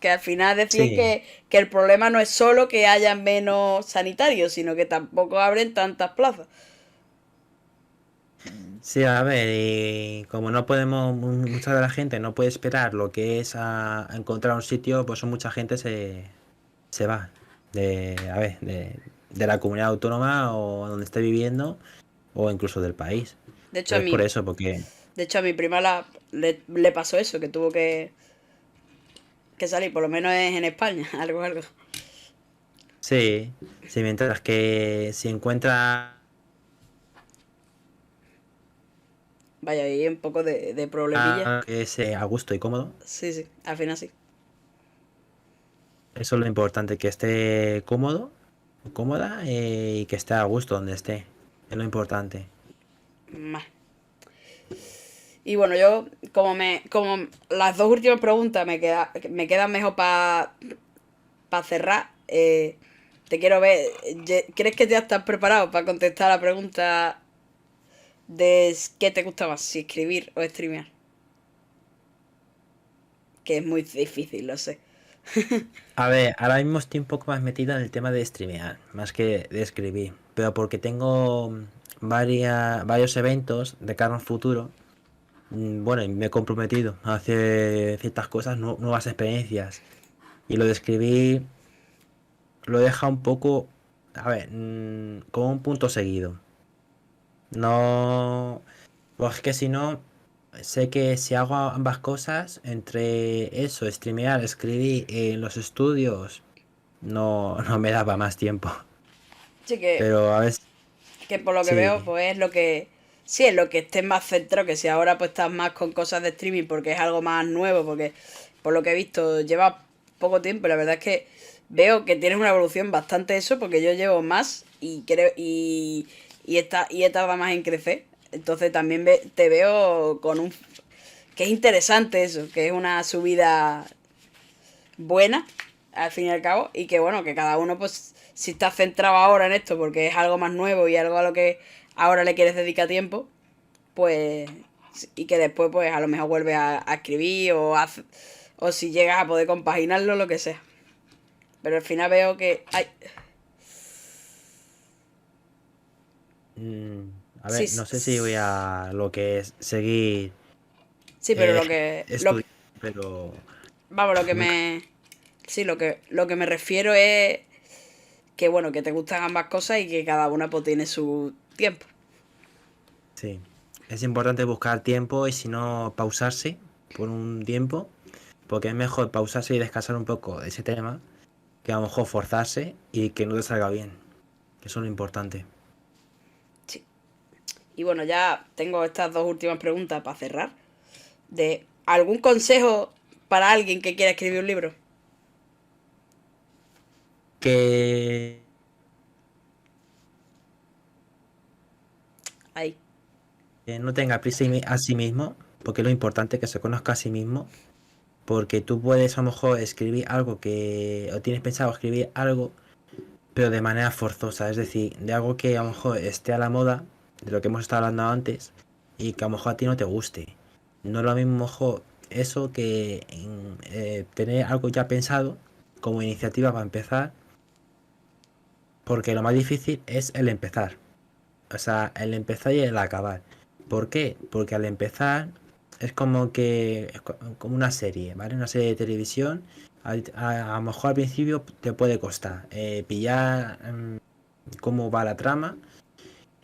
Que al final decían
Sí,
que el problema no es solo que haya menos sanitarios, sino que tampoco abren tantas plazas.
sí, a ver, y como no podemos, mucha de la gente no puede esperar lo que es a encontrar un sitio, pues mucha gente se va a ver, de la comunidad autónoma o donde esté viviendo o incluso del país.
De hecho,
Pero es por eso, porque
de hecho, a mi prima le pasó eso, que tuvo que salir, por lo menos es en España, algo, algo.
sí, sí, mientras que si encuentra
Vaya, ahí un poco de problemilla.
que es a gusto y cómodo,
Sí, sí, al final sí.
eso es lo importante, que esté cómodo, cómoda y que esté a gusto donde esté. Es lo importante.
Más. Y bueno, yo, como las dos últimas preguntas me quedan mejor para cerrar, te quiero ver. ¿Crees que ya estás preparado para contestar la pregunta de qué te gusta más, si escribir o streamear? Que es muy difícil, lo sé.
A ver, ahora mismo estoy un poco más metido en el tema de streamear, más que de escribir, pero porque tengo varios eventos de cara al futuro. Bueno, y me he comprometido a hacer ciertas cosas, nuevas experiencias. Y lo de escribir lo deja un poco, a ver, como un punto seguido. No, pues es que si no, sé que si hago ambas cosas, entre eso, streamear, escribir en los estudios, no me daba más tiempo.
Así
Pero a ver,
que por lo que veo,
sí,
pues es lo que. Sí, en lo que estés más centrado, que si ahora pues estás más con cosas de streaming porque es algo más nuevo, porque por lo que he visto lleva poco tiempo, y la verdad es que veo que tienes una evolución bastante eso, porque yo llevo más y creo y he tardado más en crecer. Entonces también te veo con un que es interesante eso, que es una subida buena al fin y al cabo, y que bueno, que cada uno pues si está centrado ahora en esto porque es algo más nuevo y algo a lo que ahora le quieres dedicar tiempo, pues y que después pues a lo mejor vuelves a escribir o si llegas a poder compaginarlo, lo que sea. Pero al final veo que ay,
Mm, a
sí,
ver, no sé si voy a lo que es seguir
sí, pero
eh,
lo que
estudiando, pero
vamos, lo que
nunca.
me sí, lo que me refiero es que bueno, que te gustan ambas cosas y que cada una pues tiene su tiempo.
Sí. Es importante buscar tiempo y si no pausarse por un tiempo, porque es mejor pausarse y descansar un poco de ese tema que a lo mejor forzarse y que no te salga bien. Eso es lo importante.
Sí. Y bueno, ya tengo estas dos últimas preguntas para cerrar. De algún consejo para alguien que quiera escribir un libro.
Que
Ahí.
no tenga prisa a sí mismo, porque lo importante es que se conozca a sí mismo, porque tú puedes a lo mejor escribir algo que, o tienes pensado escribir algo, pero de manera forzosa, es decir, de algo que a lo mejor esté a la moda, de lo que hemos estado hablando antes, y que a lo mejor a ti no te guste. No es lo mismo a lo mejor eso que tener algo ya pensado como iniciativa para empezar, porque lo más difícil es el empezar. O sea, el empezar y el acabar. ¿Por qué? Porque al empezar es como que es como una serie, ¿vale? Una serie de televisión. A lo mejor al principio te puede costar pillar cómo va la trama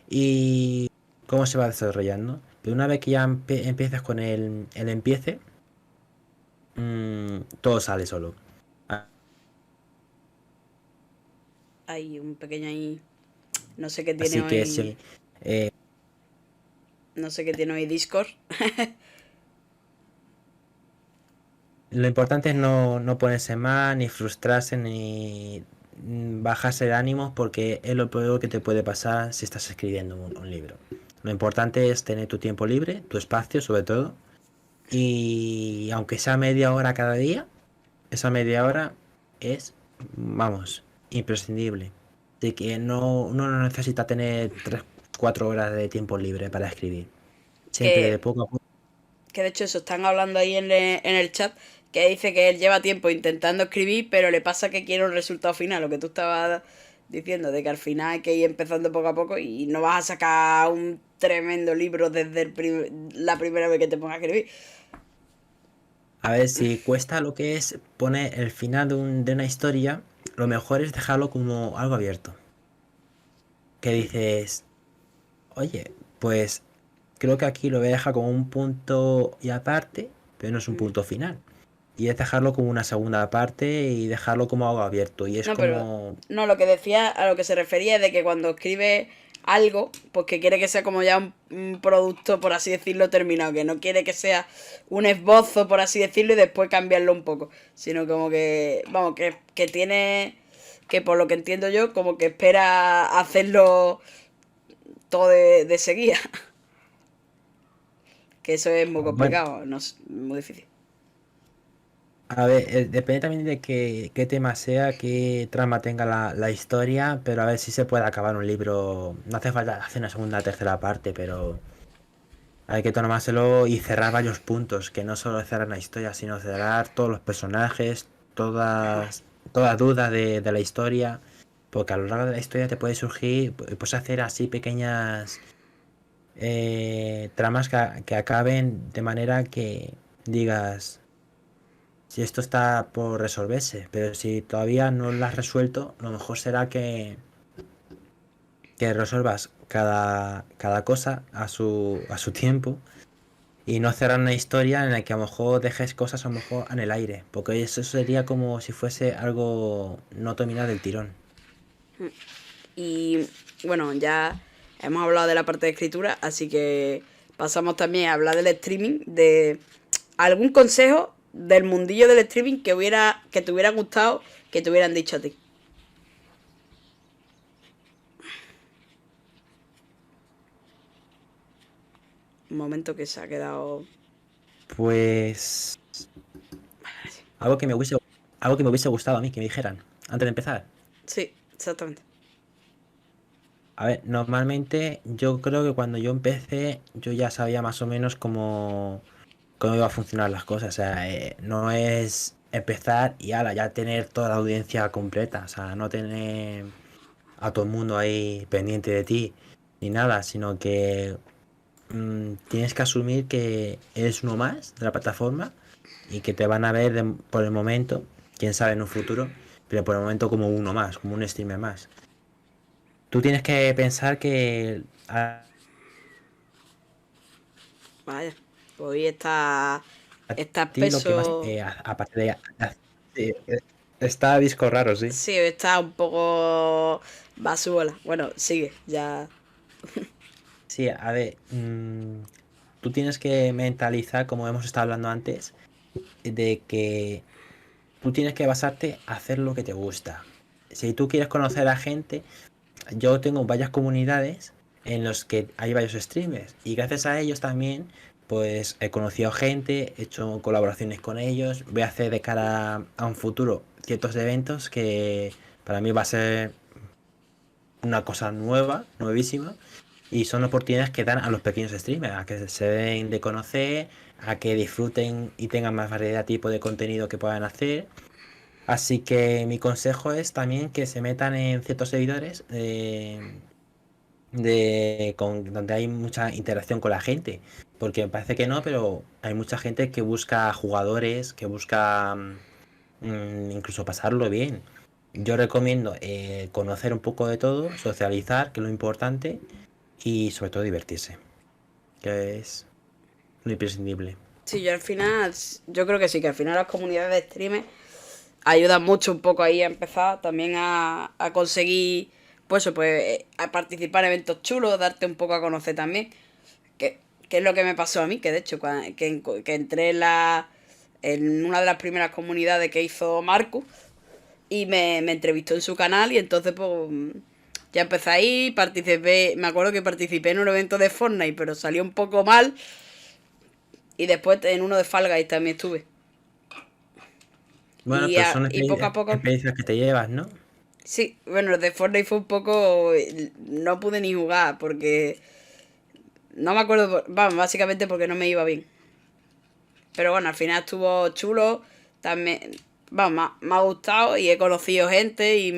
y cómo se va desarrollando. Pero una vez que ya empiezas con el empiece, todo sale solo.
Hay un pequeño ahí. No sé qué tiene
Así que
hoy.
sí, eh,
No sé qué tiene hoy Discord.
lo importante es no ponerse mal, ni frustrarse, ni bajarse de ánimos, porque es lo peor que te puede pasar si estás escribiendo un libro. Lo importante es tener tu tiempo libre, tu espacio sobre todo, y aunque sea media hora cada día, esa media hora es, vamos, imprescindible. De que uno no necesita tener 3 4 horas de tiempo libre para escribir. Siempre de
que,
poco a poco.
que de hecho eso están hablando ahí en el chat. Que dice que él lleva tiempo intentando escribir, pero le pasa que quiere un resultado final. Lo que tú estabas diciendo, de que al final hay que ir empezando poco a poco y no vas a sacar un tremendo libro desde la primera vez que te pongas a escribir.
A ver, si cuesta lo que es poner el final de una historia, lo mejor es dejarlo como algo abierto. Que dices, oye, pues creo que aquí lo voy a dejar como un punto y aparte, pero no es un punto final. Y es dejarlo como una segunda parte y dejarlo como algo abierto. Y es
No, pero
como,
no, lo que decía, a lo que se refería es de que cuando escribe algo, pues que quiere que sea como ya un producto, por así decirlo, terminado, que no quiere que sea un esbozo, por así decirlo, y después cambiarlo un poco, sino como que, vamos, que tiene, que por lo que entiendo yo, como que espera hacerlo todo de seguida, que eso es muy
bueno,
complicado, no es muy difícil.
a ver, depende también de qué tema sea, qué trama tenga la historia, pero a ver si se puede acabar un libro. No hace falta hacer una segunda o tercera parte, pero hay que tomárselo y cerrar varios puntos, que no solo cerrar la historia, sino cerrar todos los personajes, toda duda de la historia, porque a lo largo de la historia te puede surgir, puedes hacer así pequeñas tramas que acaben de manera que digas, si esto está por resolverse, pero si todavía no lo has resuelto, lo mejor será que resuelvas cada cosa a su tiempo y no cerrar una historia en la que a lo mejor dejes cosas a lo mejor en el aire, porque eso sería como si fuese algo no terminado del tirón.
Y bueno, ya hemos hablado de la parte de escritura, así que pasamos también a hablar del streaming, de algún consejo del mundillo del streaming que te hubiera gustado que te hubieran dicho a ti. Un momento que se ha quedado...
Pues algo que me hubiese, algo que me hubiese gustado a mí que me dijeran antes de empezar.
Sí, exactamente.
A ver, normalmente yo creo que cuando yo empecé yo ya sabía más o menos cómo iba a funcionar las cosas. O sea, no es empezar y ala, ya tener toda la audiencia completa. O sea, no tener a todo el mundo ahí pendiente de ti ni nada, sino que tienes que asumir que eres uno más de la plataforma y que te van a ver por el momento, quién sabe en un futuro, pero por el momento como uno más, como un streamer más. Tú tienes que pensar que
Vaya, hoy está
ti lo que más,
espeso.
aparte de... sí, está disco raro, sí.
Sí, hoy está un poco basuela. Bueno, sigue, ya.
Sí, a ver, tú tienes que mentalizar, como hemos estado hablando antes, de que tú tienes que basarte a hacer lo que te gusta. Si tú quieres conocer a gente, yo tengo varias comunidades en los que hay varios streamers y gracias a ellos también pues he conocido gente, he hecho colaboraciones con ellos, voy a hacer de cara a un futuro ciertos eventos que para mí va a ser una cosa nueva, nuevísima, y son oportunidades que dan a los pequeños streamers, a que se den de conocer, a que disfruten y tengan más variedad de tipo de contenido que puedan hacer. Así que mi consejo es también que se metan en ciertos servidores donde hay mucha interacción con la gente. Porque me parece que no, pero hay mucha gente que busca jugadores, que busca incluso pasarlo bien. Yo recomiendo conocer un poco de todo, socializar, que es lo importante, y sobre todo divertirse, que es lo imprescindible.
Sí, yo al final, yo creo que sí, que al final las comunidades de streamers ayudan mucho un poco ahí a empezar también a conseguir, pues eso, pues a participar en eventos chulos, darte un poco a conocer también, que, que es lo que me pasó a mí, que de hecho, que entré en una de las primeras comunidades que hizo Marcus y me entrevistó en su canal y entonces pues ya empecé ahí, participé, me acuerdo que participé en un evento de Fortnite, pero salió un poco mal y después en uno de Fall Guys también estuve.
Bueno, pero son
Y poco a poco.
experiencias que te llevas, ¿no?
Sí, bueno, el de Fortnite fue un poco. No pude ni jugar porque. No me acuerdo. Vamos, básicamente porque no me iba bien. Pero bueno, al final estuvo chulo. También. Vamos, me ha gustado y he conocido gente y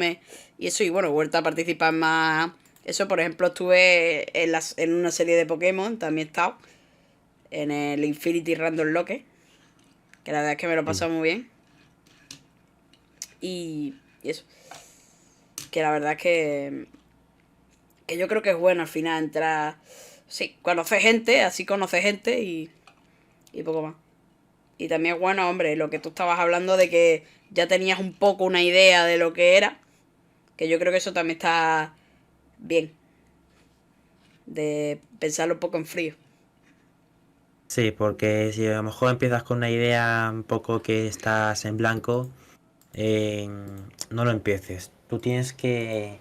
eso, y bueno, he vuelto a participar más. Eso, por ejemplo, estuve en una serie de Pokémon, también he estado. En el Infinity Random Locker. Que la verdad es que me lo he
Sí.
pasado muy bien. Y eso. Que la verdad es que yo creo que es bueno al final entrar. Sí, conocer gente, así conocer gente y poco más. Y también es bueno, hombre, lo que tú estabas hablando de que ya tenías un poco una idea de lo que era, que yo creo que eso también está bien, de pensarlo un poco en frío.
Sí, porque si a lo mejor empiezas con una idea un poco que estás en blanco, eh, no lo empieces. Tú tienes que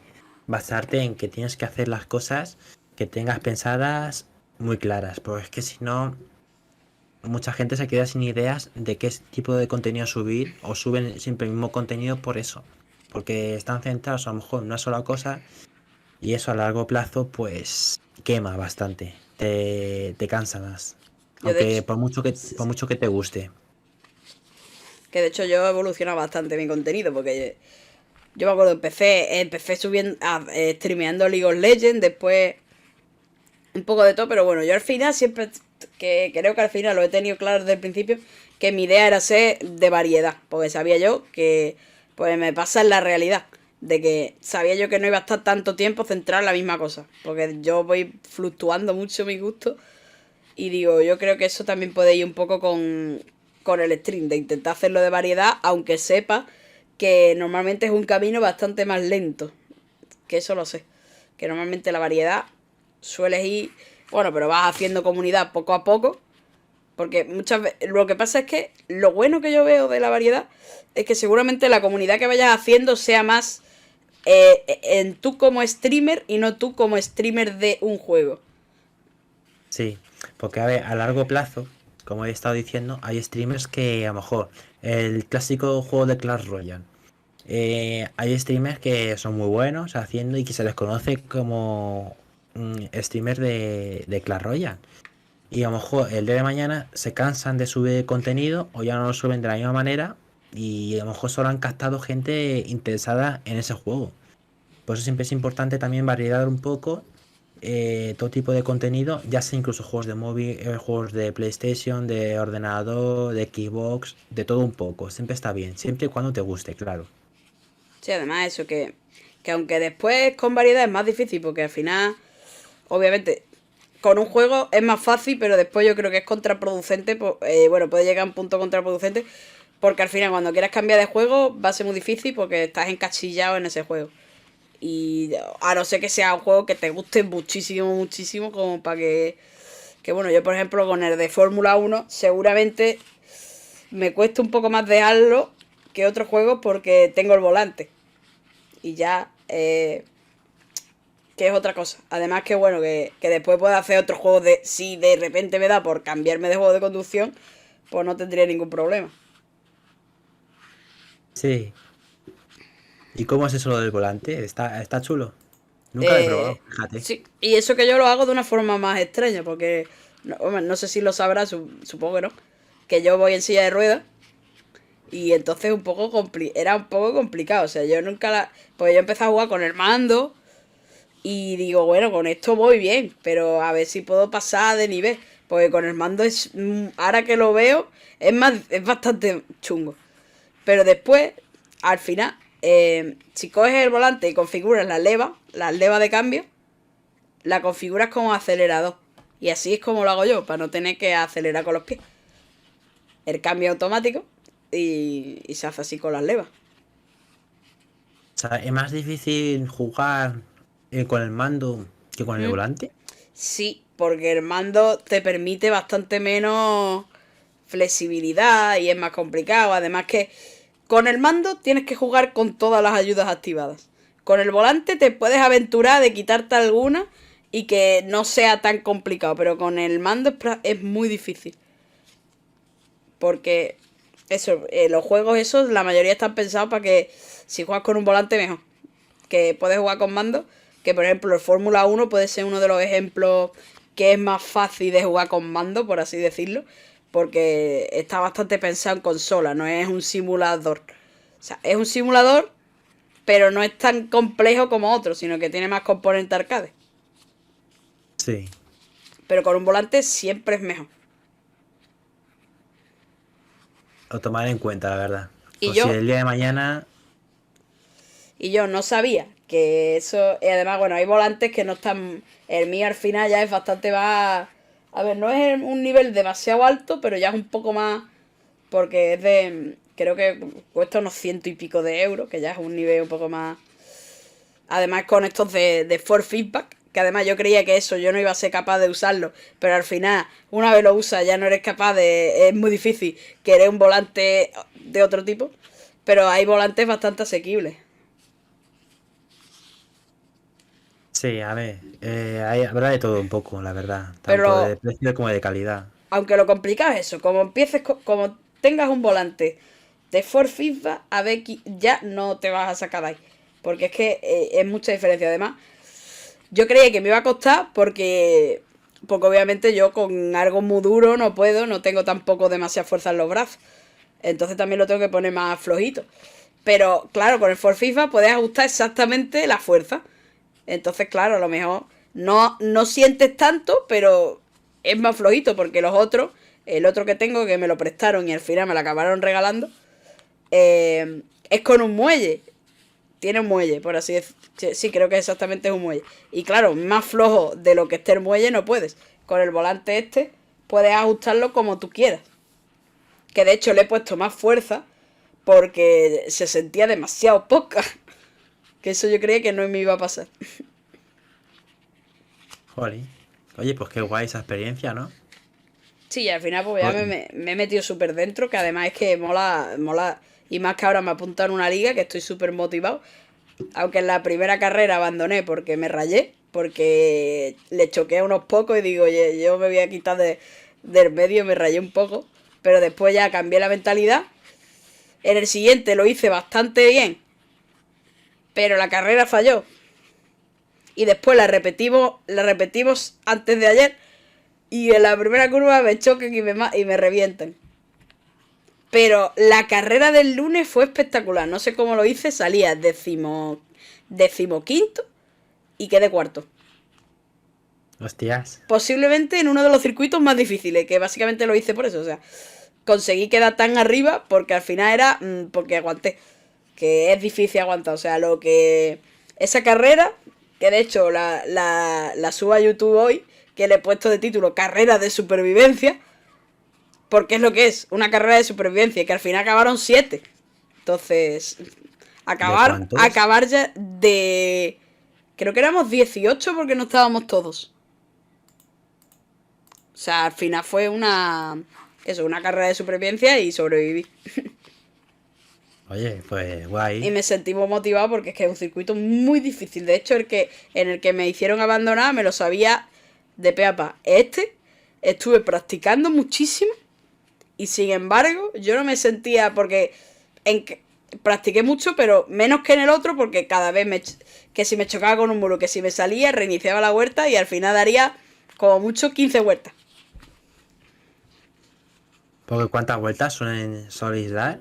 basarte en que tienes que hacer las cosas que tengas pensadas muy claras, porque es que si no, mucha gente se queda sin ideas de qué tipo de contenido subir o suben siempre el mismo contenido por eso, porque están centrados a lo mejor en una sola cosa y eso a largo plazo pues quema bastante, te cansa más,
Yo de
aunque
hecho,
por mucho que te guste.
que de hecho yo he evolucionado bastante mi contenido, porque yo me acuerdo, empecé subiendo, streameando League of Legends, después un poco de todo, pero bueno, yo al final siempre, que creo que al final lo he tenido claro desde el principio, que mi idea era ser de variedad, porque sabía yo que, pues me pasa en la realidad, de que sabía yo que no iba a estar tanto tiempo centrado en la misma cosa, porque yo voy fluctuando mucho mi gusto y digo, yo creo que eso también puede ir un poco con el stream, de intentar hacerlo de variedad, aunque sepa que normalmente es un camino bastante más lento, que eso lo sé, que normalmente la variedad sueles ir, bueno, pero vas haciendo comunidad poco a poco. Porque muchas veces, lo que pasa es que lo bueno que yo veo de la variedad es que seguramente la comunidad que vayas haciendo sea más en tú como streamer y no tú como streamer de un juego.
Sí, porque a ver, a largo plazo, como he estado diciendo, hay streamers que a lo mejor el clásico juego de Clash Royale. Hay streamers que son muy buenos haciendo y que se les conoce como streamers de Clash Royale. Y a lo mejor el día de mañana se cansan de subir contenido o ya no lo suben de la misma manera y a lo mejor solo han captado gente interesada en ese juego. Por eso siempre es importante también variar un poco todo tipo de contenido, ya sea incluso juegos de móvil, juegos de PlayStation, de ordenador, de Xbox, de todo un poco. Siempre está bien, siempre y cuando te guste, claro.
Sí, además eso, que aunque después con variedad es más difícil, porque al final, obviamente, con un juego es más fácil, pero después yo creo que es contraproducente, bueno, puede llegar a un punto contraproducente, porque al final cuando quieras cambiar de juego va a ser muy difícil porque estás encasillado en ese juego. Y a no ser que sea un juego que te guste muchísimo, muchísimo, como para que bueno, yo por ejemplo con el de Fórmula 1 seguramente me cuesta un poco más dejarlo que otros juegos porque tengo el volante. Y ya, que es otra cosa. Además que bueno, que después puedo hacer otros juegos de... Si de repente me da por cambiarme de juego de conducción, pues no tendría ningún problema.
Sí. ¿Y cómo es eso lo del volante? Está chulo. Nunca lo he probado,
Eh,
fíjate.
sí, y eso que yo lo hago de una forma más extraña, porque no, hombre, no sé si lo sabrás, supongo que no, que yo voy en silla de ruedas y entonces era un poco complicado, o sea, yo nunca la... Pues yo empecé a jugar con el mando y digo, bueno, con esto voy bien, pero a ver si puedo pasar de nivel, porque con el mando es, ahora que lo veo, es bastante chungo. Pero después, al final, si coges el volante y configuras las levas de cambio, la configuras como acelerador. Y así es como lo hago yo, para no tener que acelerar con los pies. El cambio automático y se hace así con las levas.
O sea, es más difícil jugar con el mando que con el
¿Mm?
volante.
Sí, porque el mando te permite bastante menos flexibilidad y es más complicado. Además que con el mando tienes que jugar con todas las ayudas activadas. Con el volante te puedes aventurar de quitarte alguna y que no sea tan complicado, pero con el mando es muy difícil. Porque eso, los juegos esos, la mayoría están pensados para que si juegas con un volante mejor. Que puedes jugar con mando. Que por ejemplo el Fórmula 1 puede ser uno de los ejemplos que es más fácil de jugar con mando, por así decirlo. Porque está bastante pensado en consola, no es un simulador. O sea, es un simulador, pero no es tan complejo como otro, sino que tiene más componente arcade.
Sí.
Pero con un volante siempre es mejor.
Lo tomaré en cuenta, la verdad.
Y
Por si
yo
el día de mañana.
Y yo no sabía que eso. Y además, bueno, hay volantes que no están. El mío al final ya es bastante más. A ver, no es un nivel demasiado alto, pero ya es un poco más. Porque es de. Creo que cuesta unos ciento y pico de euros, que ya es un nivel un poco más. Además, con estos de Force Feedback, que además yo creía que eso yo no iba a ser capaz de usarlo, pero al final, una vez lo usas, ya no eres capaz de. Es muy difícil querer un volante de otro tipo. Pero hay volantes bastante asequibles.
Sí, a ver. Habrá de todo un poco, la verdad. Tanto de
Pero
precio como de calidad.
aunque lo complicado es eso, como empieces, como tengas un volante de Ford FIFA, a ver, ya no te vas a sacar de ahí. Porque es que es mucha diferencia. Además, yo creía que me iba a costar porque obviamente yo con algo muy duro no puedo, no tengo tampoco demasiada fuerza en los brazos. Entonces también lo tengo que poner más flojito. Pero claro, con el Ford FIFA puedes ajustar exactamente la fuerza. Entonces, claro, a lo mejor no sientes tanto, pero es más flojito porque los otros, el otro que tengo que me lo prestaron y al final me lo acabaron regalando, es con un muelle. Tiene un muelle, por así decirlo. Sí, creo que exactamente es un muelle. Y claro, más flojo de lo que esté el muelle no puedes. Con el volante este puedes ajustarlo como tú quieras. Que de hecho le he puesto más fuerza porque se sentía demasiado poca. Que eso yo creía que no me iba a pasar.
Jolín. Oye, pues qué guay esa experiencia, ¿no?
Sí, y al final pues ya
Oye,
me he metido súper dentro, que además es que mola, mola. Y más que ahora me apunto en una liga, que estoy súper motivado. Aunque en la primera carrera abandoné porque me rayé, porque le choqué a unos pocos y digo, oye, yo me voy a quitar del medio, me rayé un poco. Pero después ya cambié la mentalidad. En el siguiente lo hice bastante bien, pero la carrera falló. Y después la repetimos antes de ayer. Y en la primera curva me chocan y me revientan. Pero la carrera del lunes fue espectacular. No sé cómo lo hice. Salía decimoquinto y quedé cuarto.
hostias.
Posiblemente en uno de los circuitos más difíciles, que básicamente lo hice por eso. O sea, conseguí quedar tan arriba porque al final era porque aguanté. Que es difícil aguantar. O sea, lo que... Esa carrera, que de hecho la subo a YouTube hoy, que le he puesto de título Carrera de Supervivencia, porque es lo que es, una carrera de supervivencia, que al final acabaron 7. Entonces,
¿De cuántos?
acabar ya de... Creo que éramos 18 porque no estábamos todos. O sea, al final fue una... Eso, una carrera de supervivencia y sobreviví.
Oye, pues
Y
guay.
me sentí muy motivado porque es que es un circuito muy difícil. De hecho, en el que me hicieron abandonar me lo sabía de pe a pa. Este estuve practicando muchísimo y sin embargo yo no me sentía porque en que, practiqué mucho, pero menos que en el otro porque cada vez que si me chocaba con un muro, que si me salía, reiniciaba la vuelta y al final daría como mucho 15 vueltas.
Porque ¿cuántas vueltas soléis dar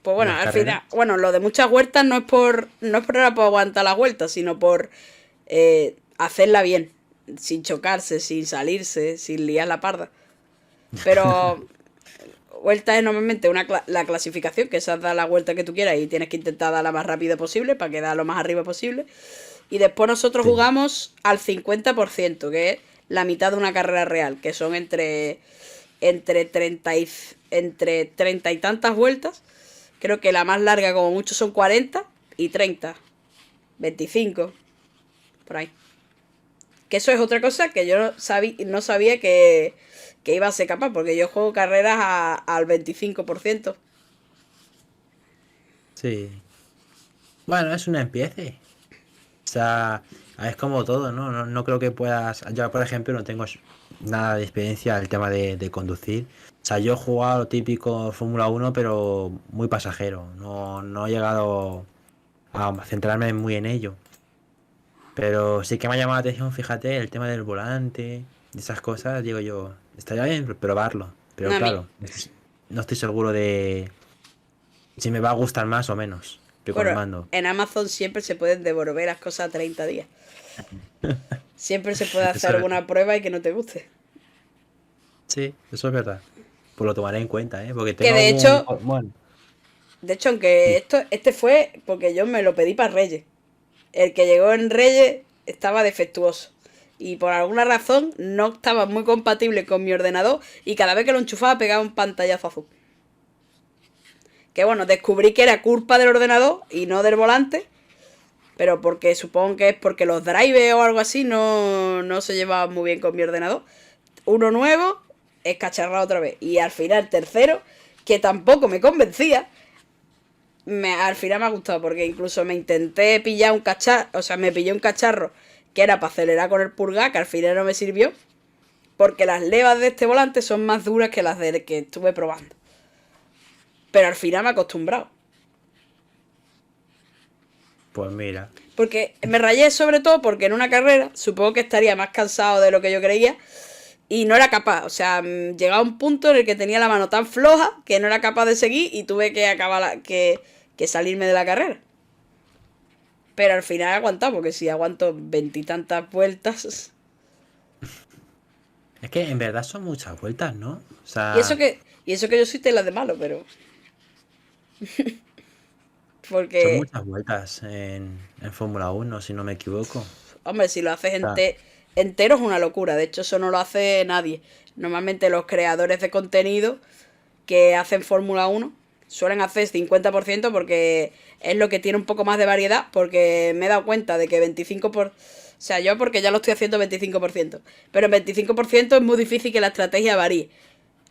Pues
en
bueno,
las
al
carreras?
final, bueno, lo de muchas vueltas no es por aguantar las vueltas, sino por hacerla bien, sin chocarse, sin salirse, sin liar la parda. Pero vuelta es normalmente la clasificación, que esa da la vuelta que tú quieras y tienes que intentar dar la más rápida posible para quedar lo más arriba posible. Y después nosotros
Sí.
jugamos al 50%, que es la mitad de una carrera real, que son entre 30 entre 30 y tantas vueltas. Creo que la más larga como mucho son 40 y 30, 25, por ahí. Que eso es otra cosa que yo no sabía que iba a ser capaz, porque yo juego carreras al 25%.
Sí. Bueno, es una empiece. O sea, es como todo, ¿no? No creo que puedas. Yo, por ejemplo, no tengo nada de experiencia en el tema de conducir. O sea, yo he jugado lo típico Fórmula 1, pero muy pasajero. No he llegado a centrarme muy en ello. Pero sí que me ha llamado la atención, fíjate, el tema del volante, de esas cosas, digo yo, estaría bien probarlo. Pero
A mí,
claro, no estoy seguro de si me va a gustar más o menos que con el
bueno,
mando.
en Amazon siempre se pueden devolver las cosas a 30 días. Siempre se puede hacer
Eso es,
alguna prueba y que no te guste.
sí, eso es verdad. Pues lo tomaré en cuenta, ¿eh? Porque
Que
tengo algún... Bueno,
de hecho, aunque
sí.
este fue porque yo me lo pedí para Reyes. El que llegó en Reyes estaba defectuoso. Y por alguna razón no estaba muy compatible con mi ordenador y cada vez que lo enchufaba pegaba un pantallazo azul. Que bueno, descubrí que era culpa del ordenador y no del volante, pero porque supongo que es porque los drivers o algo así no se llevaban muy bien con mi ordenador. Uno nuevo, escacharrado otra vez. Y al final, tercero, que tampoco me convencía, al final me ha gustado porque incluso me intenté pillar un cacharro, o sea, me pillé un cacharro que era para acelerar con el pulgar, que al final no me sirvió, porque las levas de este volante son más duras que las de que estuve probando. Pero al final me he acostumbrado.
Pues mira,
Porque me rayé sobre todo porque en una carrera supongo que estaría más cansado de lo que yo creía y no era capaz. O sea, llegaba un punto en el que tenía la mano tan floja que no era capaz de seguir y tuve que que salirme de la carrera. Pero al final he aguantado, porque si aguanto veintitantas vueltas.
es que en verdad son muchas vueltas, ¿no? O
Y eso
sea,
y eso que yo soy tela de malo, pero.
son
Porque,
muchas vueltas en Fórmula 1 si no me equivoco. O
hombre, si lo haces
sea,
entero es una locura. De hecho, eso no lo hace nadie. Normalmente los creadores de contenido que hacen Fórmula 1 suelen hacer 50% porque es lo que tiene un poco más de variedad. Porque me he dado cuenta de que sea, yo porque ya lo estoy haciendo 25%. Pero en 25% es muy difícil que la estrategia varíe.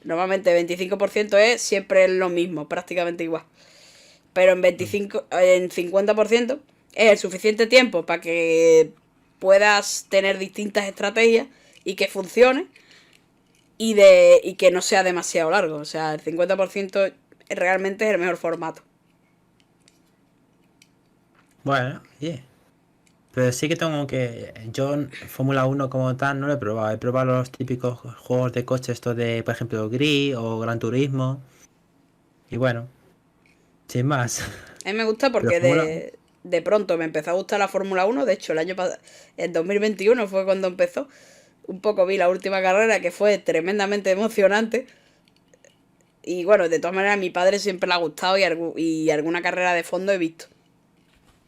Normalmente 25% es siempre lo mismo, prácticamente igual. Pero en 50% es el suficiente tiempo para que puedas tener distintas estrategias y que funcione y que no sea demasiado largo. O sea, el 50% realmente es el mejor formato.
Bueno, yeah. Pero sí que tengo que... Yo Fórmula 1 como tal no lo he probado. He probado los típicos juegos de coche, estos de, por ejemplo, Gris o Gran Turismo. Y bueno, sin más.
A mí me gusta
Pero
porque
Fórmula...
de pronto me empezó a gustar la Fórmula 1. De hecho, el año pasado, en 2021 fue cuando empezó. Un poco vi la última carrera que fue tremendamente emocionante. Y bueno, de todas maneras, a mi padre siempre le ha gustado y alguna carrera de fondo he visto.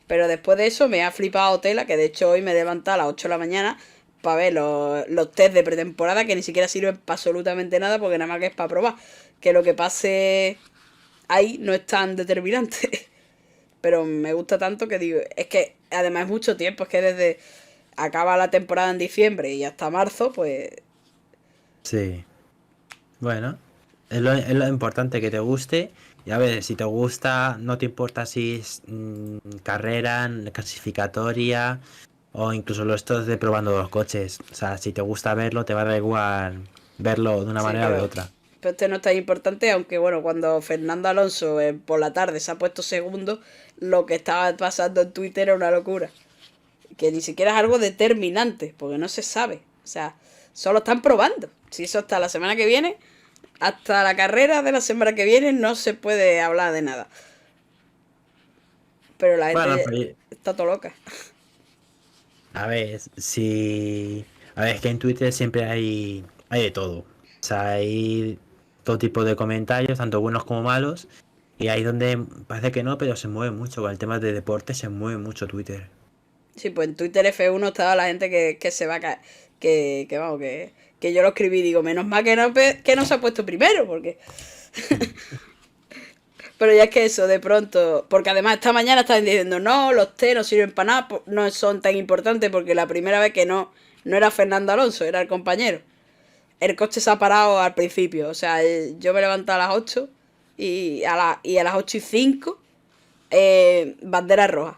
Pero después de eso me ha flipado tela, que de hecho hoy me he levantado a las 8 de la mañana para ver los test de pretemporada que ni siquiera sirven para absolutamente nada porque nada más que es para probar. Que lo que pase ahí no es tan determinante. Pero me gusta tanto que digo, es que además es mucho tiempo, es que desde acaba la temporada en diciembre y hasta marzo, pues
Sí. Bueno, es lo importante que te guste. Y a ver, si te gusta, no te importa si es carrera, clasificatoria o incluso los estos de probando los coches. O sea, si te gusta verlo, te va a dar igual verlo de una
sí,
manera o de otra.
pero este no es tan importante, aunque bueno, cuando Fernando Alonso por la tarde se ha puesto segundo, lo que estaba pasando en Twitter era una locura. Que ni siquiera es algo determinante, porque no se sabe. O sea, solo están probando. Si eso hasta la semana que viene, hasta la carrera de la semana que viene, no se puede hablar de nada. Pero la
Bueno,
gente
pero
está todo loca.
a ver, si... A ver, es que en Twitter siempre hay de todo. O sea, hay todo tipo de comentarios, tanto buenos como malos. Y ahí donde parece que no, pero se mueve mucho. Con el tema de deporte se mueve mucho Twitter.
Sí, pues en Twitter F1 estaba la gente que se va a caer. Que vamos, que yo lo escribí. Digo, menos mal que no se ha puesto primero, porque. Pero ya es que eso, de pronto. Porque además esta mañana estaban diciendo, no, los T no sirven para nada, no son tan importantes, porque la primera vez que no era Fernando Alonso, era el compañero. El coche se ha parado al principio. O sea, yo me levanté a las 8 y a las 8:05 bandera roja.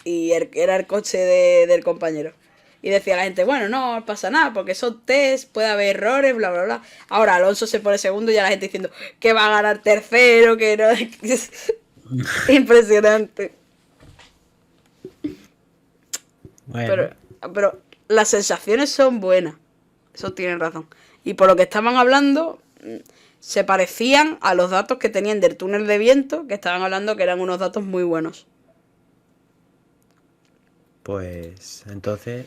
Y era el coche del compañero. Y decía la gente, bueno, no pasa nada, porque son test, puede haber errores, bla, bla, bla. Ahora Alonso se pone segundo y ya la gente diciendo que va a ganar tercero, que no. Impresionante.
Bueno,
Pero, pero las sensaciones son buenas. Eso tienen razón. Y por lo que estaban hablando, se parecían a los datos que tenían del túnel de viento, que estaban hablando que eran unos datos muy buenos.
pues entonces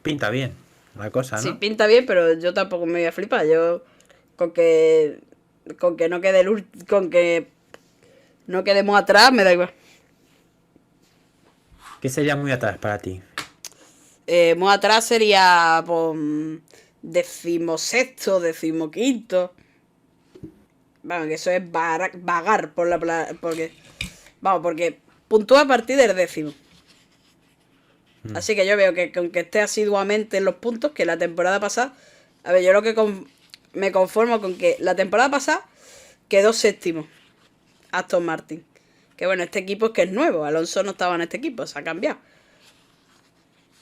pinta bien la cosa,
Sí,
¿no?
pinta bien, pero yo tampoco me voy a flipar. Yo con que con que no quede con que no quedemos atrás me da igual.
¿Qué sería muy atrás para ti?
Muy atrás sería pues, decimosexto, decimoquinto. Vamos, que eso es vagar por porque vamos, porque puntúa a partir del décimo. Así que yo veo que con que esté asiduamente en los puntos, que la temporada pasada. A ver, yo lo que me conformo con que la temporada pasada quedó séptimo Aston Martin. Que bueno, este equipo es que es nuevo. Alonso no estaba en este equipo, se ha cambiado.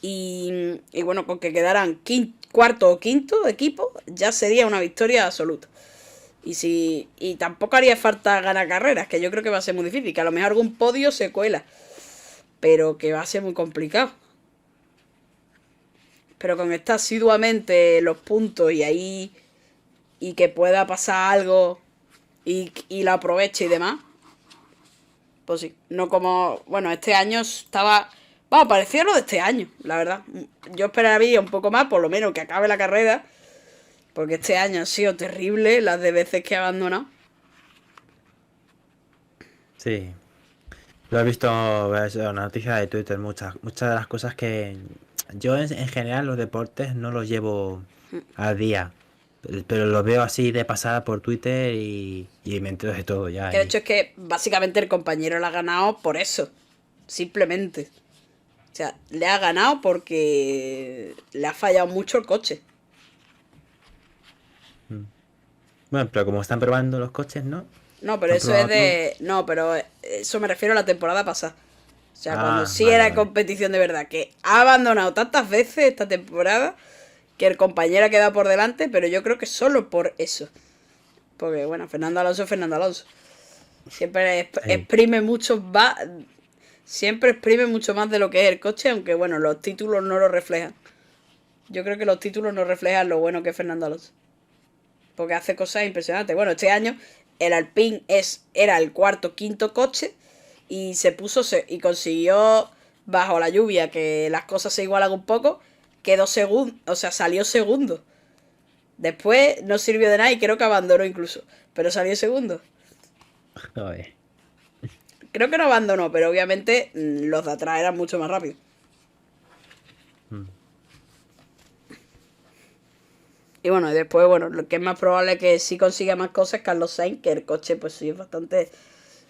Y bueno, con que quedaran cuarto o quinto equipo, ya sería una victoria absoluta. Y tampoco haría falta ganar carreras, que yo creo que va a ser muy difícil. Que a lo mejor algún podio se cuela. Pero que va a ser muy complicado. Pero con estar asiduamente los puntos y ahí. Y que pueda pasar algo. Y lo aproveche y demás. Pues sí. No como. Bueno, este año estaba. Vamos, parecía lo de este año, la verdad. Yo esperaría un poco más, por lo menos que acabe la carrera. Porque este año ha sido terrible las de veces que he abandonado.
Sí, lo he visto ves, en la noticia de Twitter, muchas de las cosas que yo en general los deportes no los llevo al día, pero los veo así de pasada por Twitter y me entero de todo ya.
Que de hecho es que básicamente el compañero la ha ganado por eso. Simplemente. sea, le ha ganado porque le ha fallado mucho el coche.
Bueno, pero como están probando los coches, ¿no?
No, pero
¿Han
eso es
probado todo?
de... No, pero eso me refiero a la temporada pasada. O sea, cuando
Ah,
sí
vale,
era
vale.
competición de verdad, que ha abandonado tantas veces esta temporada que el compañero ha quedado por delante, pero yo creo que solo por eso. Porque, bueno, Fernando Alonso es Fernando Alonso. Siempre
Sí.
exprime mucho, va, siempre exprime mucho más de lo que es el coche, aunque, bueno, los títulos no lo reflejan. Yo creo que los títulos no reflejan lo bueno que es Fernando Alonso. Porque hace cosas impresionantes. Bueno, este año el Alpine era el cuarto, quinto coche y se puso y consiguió, bajo la lluvia, que las cosas se igualan un poco, quedó segundo, o sea, salió segundo. Después no sirvió de nada y creo que abandonó incluso, pero salió segundo.
Joder.
Creo que no abandonó, pero obviamente los de atrás eran mucho más rápidos.
Mm.
Y bueno, y después, bueno, lo que es más probable que sí consiga más cosas es Carlos Sainz, que el coche pues sí es bastante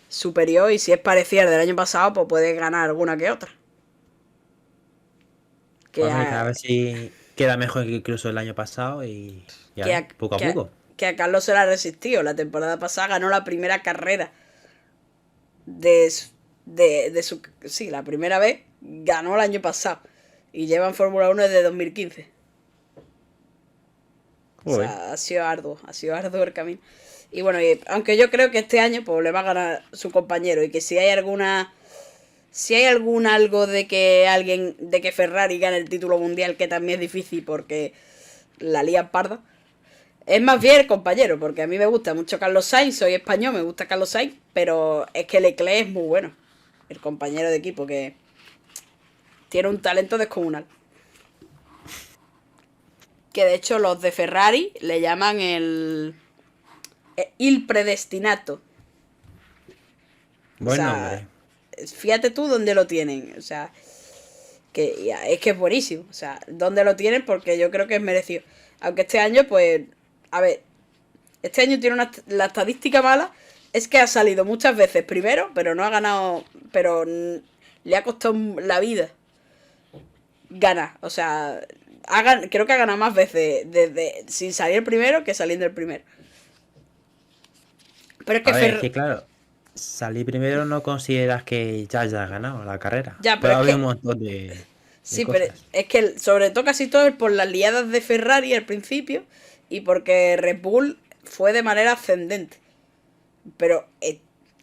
superior y si es parecido al del año pasado, pues puede ganar alguna que otra. Que
Pues a
a,
ver si queda mejor que incluso el año pasado y a
que
ver,
a,
poco a
que a,
poco.
que a Carlos se la ha resistido. La temporada pasada ganó la primera carrera de, de su... Sí, la primera vez ganó el año pasado. Y lleva en Fórmula 1 desde 2015. O
Joder.
sea, ha sido arduo el camino. Y bueno, y aunque yo creo que este año pues le va a ganar su compañero y que si hay alguna... Si hay algún algo de que Ferrari gane el título mundial, que también es difícil porque la lía parda, es más bien el compañero, porque a mí me gusta mucho Carlos Sainz, soy español, me gusta Carlos Sainz, pero es que Leclerc es muy bueno, el compañero de equipo, que tiene un talento descomunal. Que de hecho los de Ferrari le llaman el predestinato. O
Buen
sea,
nombre.
fíjate tú dónde lo tienen. O sea, que ya, es que es buenísimo. O sea, dónde lo tienen porque yo creo que es merecido. Aunque este año, pues, a ver, este año tiene la estadística mala. Es que ha salido muchas veces primero, pero no ha ganado. Pero le ha costado la vida ganar. O sea, creo que ha ganado más veces desde sin salir primero que saliendo el primero. Pero es que
A ver, es que claro, salir primero no consideras que ya hayas ganado la carrera.
Ya, pero
Puede
es
haber un
que.
montón de
Sí, pero
cosas.
es que sobre todo casi todo es por las liadas de Ferrari al principio y porque Red Bull fue de manera ascendente. Pero es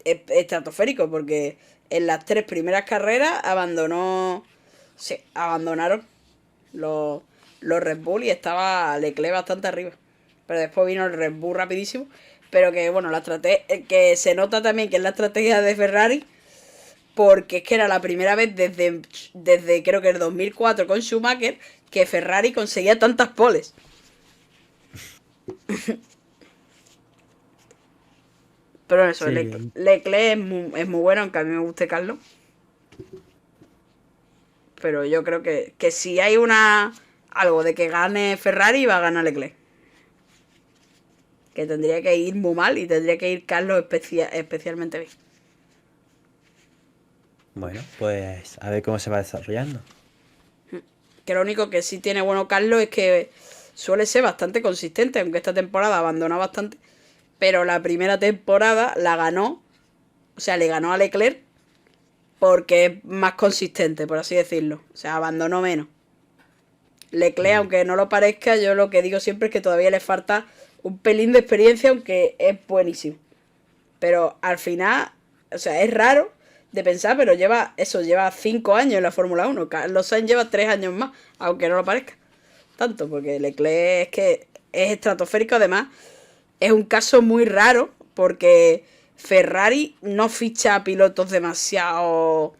estratosférico porque en las tres primeras carreras abandonó. Sí, abandonaron los, los Red Bull y estaba Leclerc bastante arriba. Pero después vino el Red Bull rapidísimo. Pero que bueno, la estrategia. Que se nota también que es la estrategia de Ferrari. Porque es que era la primera vez desde creo que el 2004 con Schumacher que Ferrari conseguía tantas poles. Pero eso,
Sí.
Leclerc es muy bueno, aunque a mí me guste Carlos. Pero yo creo que si hay algo de que gane Ferrari, va a ganar Leclerc. Que tendría que ir muy mal y tendría que ir Carlos especialmente bien.
Bueno, pues a ver cómo se va desarrollando.
Que lo único que sí tiene bueno Carlos es que suele ser bastante consistente, aunque esta temporada abandonó bastante. Pero la primera temporada la ganó, o sea, le ganó a Leclerc porque es más consistente, por así decirlo. O sea, abandonó menos. Leclerc,
Mm.
aunque no lo parezca, yo lo que digo siempre es que todavía le falta un pelín de experiencia, aunque es buenísimo. Pero al final, o sea, es raro de pensar, pero lleva 5 años en la Fórmula 1. Carlos Sainz lleva 3 años más, aunque no lo parezca. Tanto, porque Leclerc es que es estratosférico, además, es un caso muy raro, porque Ferrari no ficha a pilotos demasiado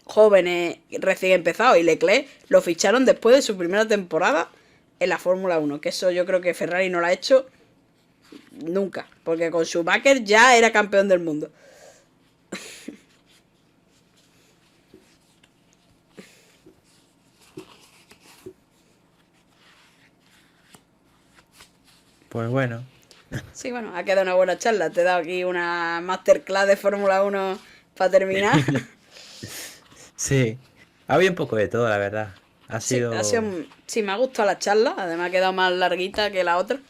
jóvenes recién empezados, y Leclerc lo ficharon después de su primera temporada en la Fórmula 1, que eso yo creo que Ferrari no lo ha hecho nunca, porque con Schumacher ya era campeón del mundo.
Pues bueno,
Sí, bueno, ha quedado una buena charla. Te he dado aquí una masterclass de Fórmula 1 para terminar.
sí. Había un poco de todo, la verdad. Ha
Sí, ha sido,
sido...
sí, me ha gustado la charla, además ha quedado más larguita que la otra,
Ha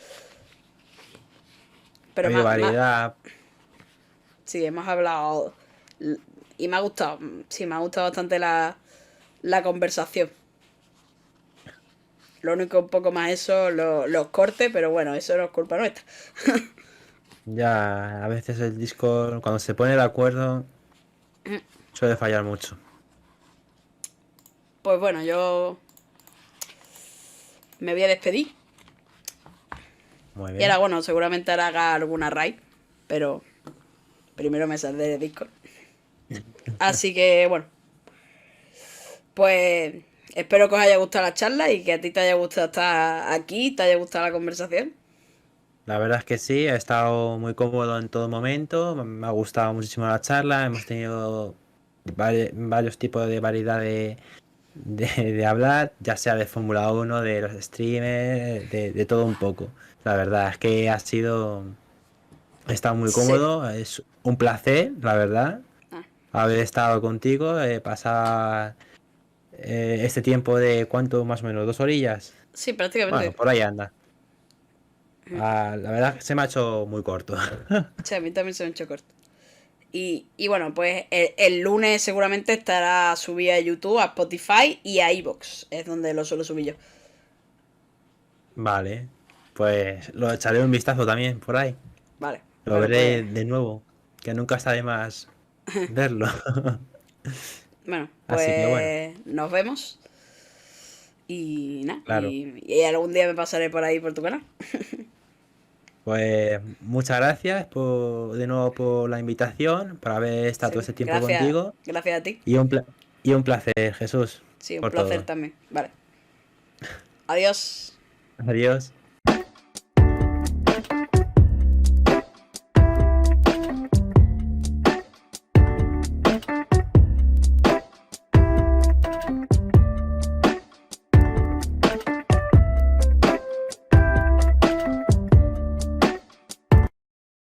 pero
habido variedad.
sí, hemos hablado y me ha gustado, sí, me ha gustado bastante la conversación. Lo único un poco más eso, los cortes, pero bueno, eso no es culpa nuestra.
Ya a veces el Discord, cuando se pone de acuerdo, suele fallar mucho.
Pues bueno, yo me voy a despedir.
Muy
Y ahora,
bien.
bueno, seguramente ahora haga alguna raid, pero primero me saldré de Discord. Así que, bueno, pues espero que os haya gustado la charla y que a ti te haya gustado estar aquí, te haya gustado la conversación.
La verdad es que sí, he estado muy cómodo en todo momento. Me ha gustado muchísimo la charla. Hemos tenido varios tipos de variedad de hablar, ya sea de Fórmula 1, de los streamers, de todo un poco. La verdad es que ha sido... He estado muy
Sí.
cómodo, es un placer, la verdad,
Ah,
haber estado contigo, pasar este tiempo de cuánto más o menos, 2 horillas.
sí,
Bueno,
prácticamente.
por ahí anda.
Ujú.
La verdad que se me ha hecho muy corto.
Sí, a mí también se me ha hecho corto. Y bueno, pues el lunes seguramente estará subida a YouTube, a Spotify y a iVoox. Es donde lo suelo subir yo.
Vale, pues lo echaré un vistazo también por ahí.
Vale.
Lo
Bueno, pues.
veré de nuevo, que nunca está de más verlo.
Bueno,
Así que bueno,
pues nos vemos. Y nada.
claro.
Y algún día me pasaré por ahí por tu canal.
Pues muchas gracias de nuevo por la invitación, por haber estado
Sí.
todo este tiempo
Gracias.
contigo.
Gracias a ti.
Y y un placer, Jesús,
Sí, un
por
placer
todo.
también. Vale. Adiós.
Adiós.